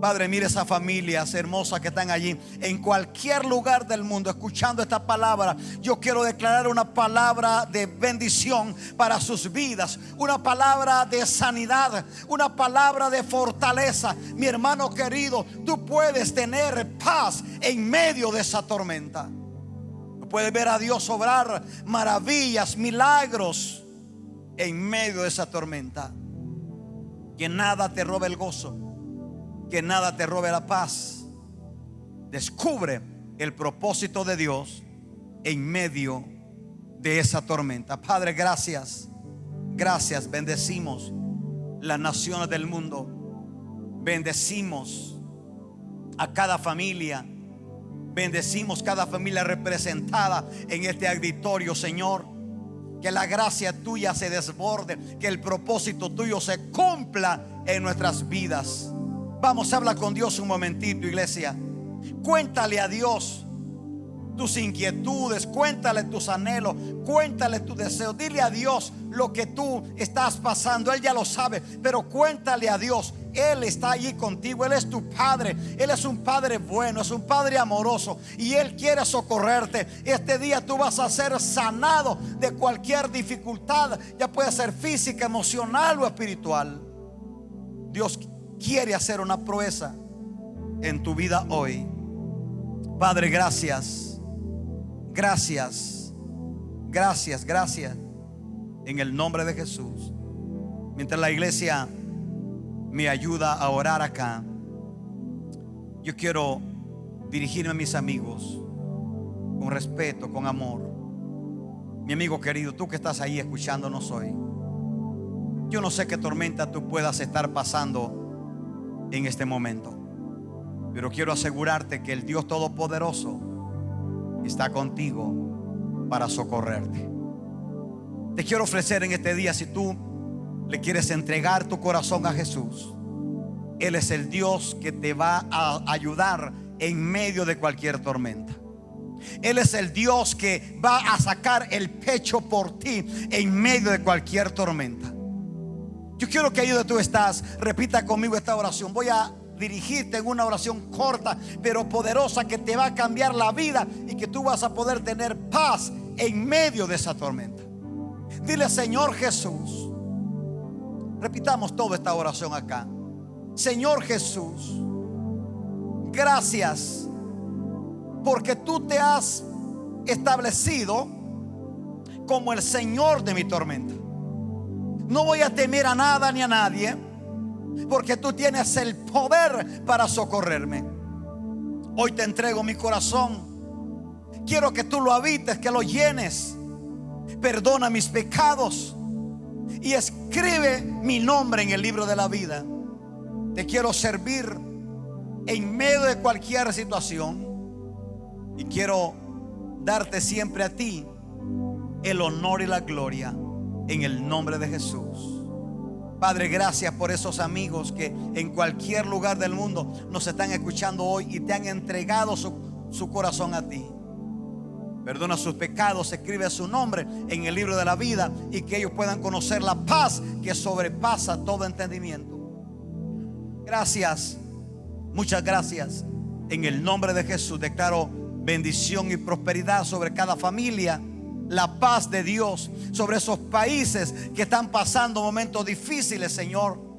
Padre, mire esas familias hermosas que están allí en cualquier lugar del mundo escuchando esta palabra. Yo quiero declarar una palabra de bendición para sus vidas, una palabra de sanidad, una palabra de fortaleza. Mi hermano querido, tú puedes tener paz en medio de esa tormenta. Tú puedes ver a Dios obrar maravillas, milagros en medio de esa tormenta. Que nada te robe el gozo, que nada te robe la paz. Descubre el propósito de Dios en medio de esa tormenta. Padre, gracias. Gracias. Bendecimos las naciones del mundo. Bendecimos a cada familia. Bendecimos cada familia representada en este auditorio, Señor. Que la gracia tuya se desborde, que el propósito tuyo se cumpla en nuestras vidas. Vamos a hablar con Dios un momentito, iglesia. Cuéntale a Dios tus inquietudes, cuéntale tus anhelos, cuéntale tus deseos. Dile a Dios lo que tú estás pasando. Él ya lo sabe, pero cuéntale a Dios. Él está allí contigo. Él es tu Padre. Él es un Padre bueno, es un Padre amoroso, y Él quiere socorrerte. Este día tú vas a ser sanado de cualquier dificultad, ya puede ser física, emocional o espiritual. Dios quiere hacer una proeza en tu vida hoy. Padre, gracias. Gracias, gracias, gracias. En el nombre de Jesús. Mientras la iglesia me ayuda a orar acá, yo quiero dirigirme a mis amigos con respeto, con amor. Mi amigo querido, tú que estás ahí escuchándonos hoy, yo no sé qué tormenta tú puedas estar pasando en este momento, pero quiero asegurarte que el Dios Todopoderoso está contigo para socorrerte. Te quiero ofrecer en este día, si tú le quieres entregar tu corazón a Jesús, Él es el Dios que te va a ayudar en medio de cualquier tormenta. Él es el Dios que va a sacar el pecho por ti en medio de cualquier tormenta. Yo quiero que ahí donde tú estás, repita conmigo esta oración. Voy a dirigirte en una oración corta pero poderosa, que te va a cambiar la vida y que tú vas a poder tener paz en medio de esa tormenta. Dile: Señor Jesús, repitamos toda esta oración acá. Señor Jesús, gracias porque tú te has establecido como el Señor de mi tormenta. No voy a temer a nada ni a nadie, porque tú tienes el poder para socorrerme. Hoy te entrego mi corazón. Quiero que tú lo habites, que lo llenes. Perdona mis pecados y escribe mi nombre en el libro de la vida. Te quiero servir en medio de cualquier situación, y quiero darte siempre a ti el honor y la gloria en el nombre de Jesús. Padre, gracias por esos amigos que en cualquier lugar del mundo nos están escuchando hoy y te han entregado su corazón a ti. Perdona sus pecados, escribe su nombre en el libro de la vida, y que ellos puedan conocer la paz que sobrepasa todo entendimiento. Gracias, muchas gracias. En el nombre de Jesús declaro bendición y prosperidad sobre cada familia. La paz de Dios sobre esos países que están pasando momentos difíciles, Señor.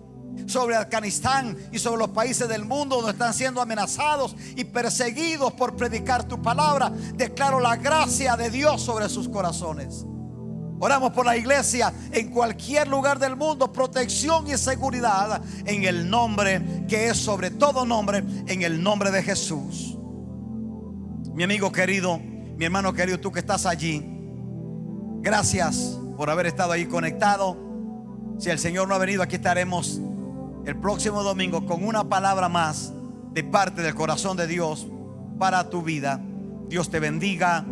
Sobre Afganistán y sobre los países del mundo donde están siendo amenazados y perseguidos por predicar tu palabra. Declaro la gracia de Dios sobre sus corazones. Oramos por la iglesia en cualquier lugar del mundo, protección y seguridad en el nombre que es sobre todo nombre, en el nombre de Jesús. Mi amigo querido, mi hermano querido, tú que estás allí, gracias por haber estado ahí conectado. Si el Señor no ha venido, aquí estaremos el próximo domingo con una palabra más de parte del corazón de Dios para tu vida. Dios te bendiga,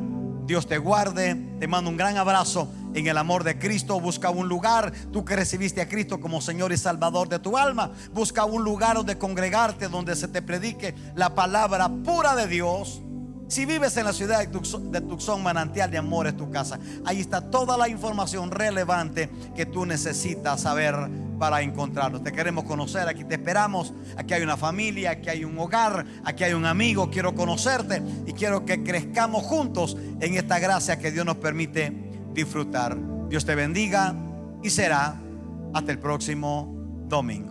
Dios te guarde. Te mando un gran abrazo en el amor de Cristo. Busca un lugar, tú que recibiste a Cristo como Señor y Salvador de tu alma, busca un lugar donde congregarte, donde se te predique la palabra pura de Dios. Si vives en la ciudad de Tucson, Manantial de Amor es tu casa. Ahí está toda la información relevante que tú necesitas saber para encontrarnos. Te queremos conocer, aquí te esperamos. Aquí hay una familia, aquí hay un hogar, aquí hay un amigo. Quiero conocerte y quiero que crezcamos juntos en esta gracia que Dios nos permite disfrutar. Dios te bendiga y será hasta el próximo domingo.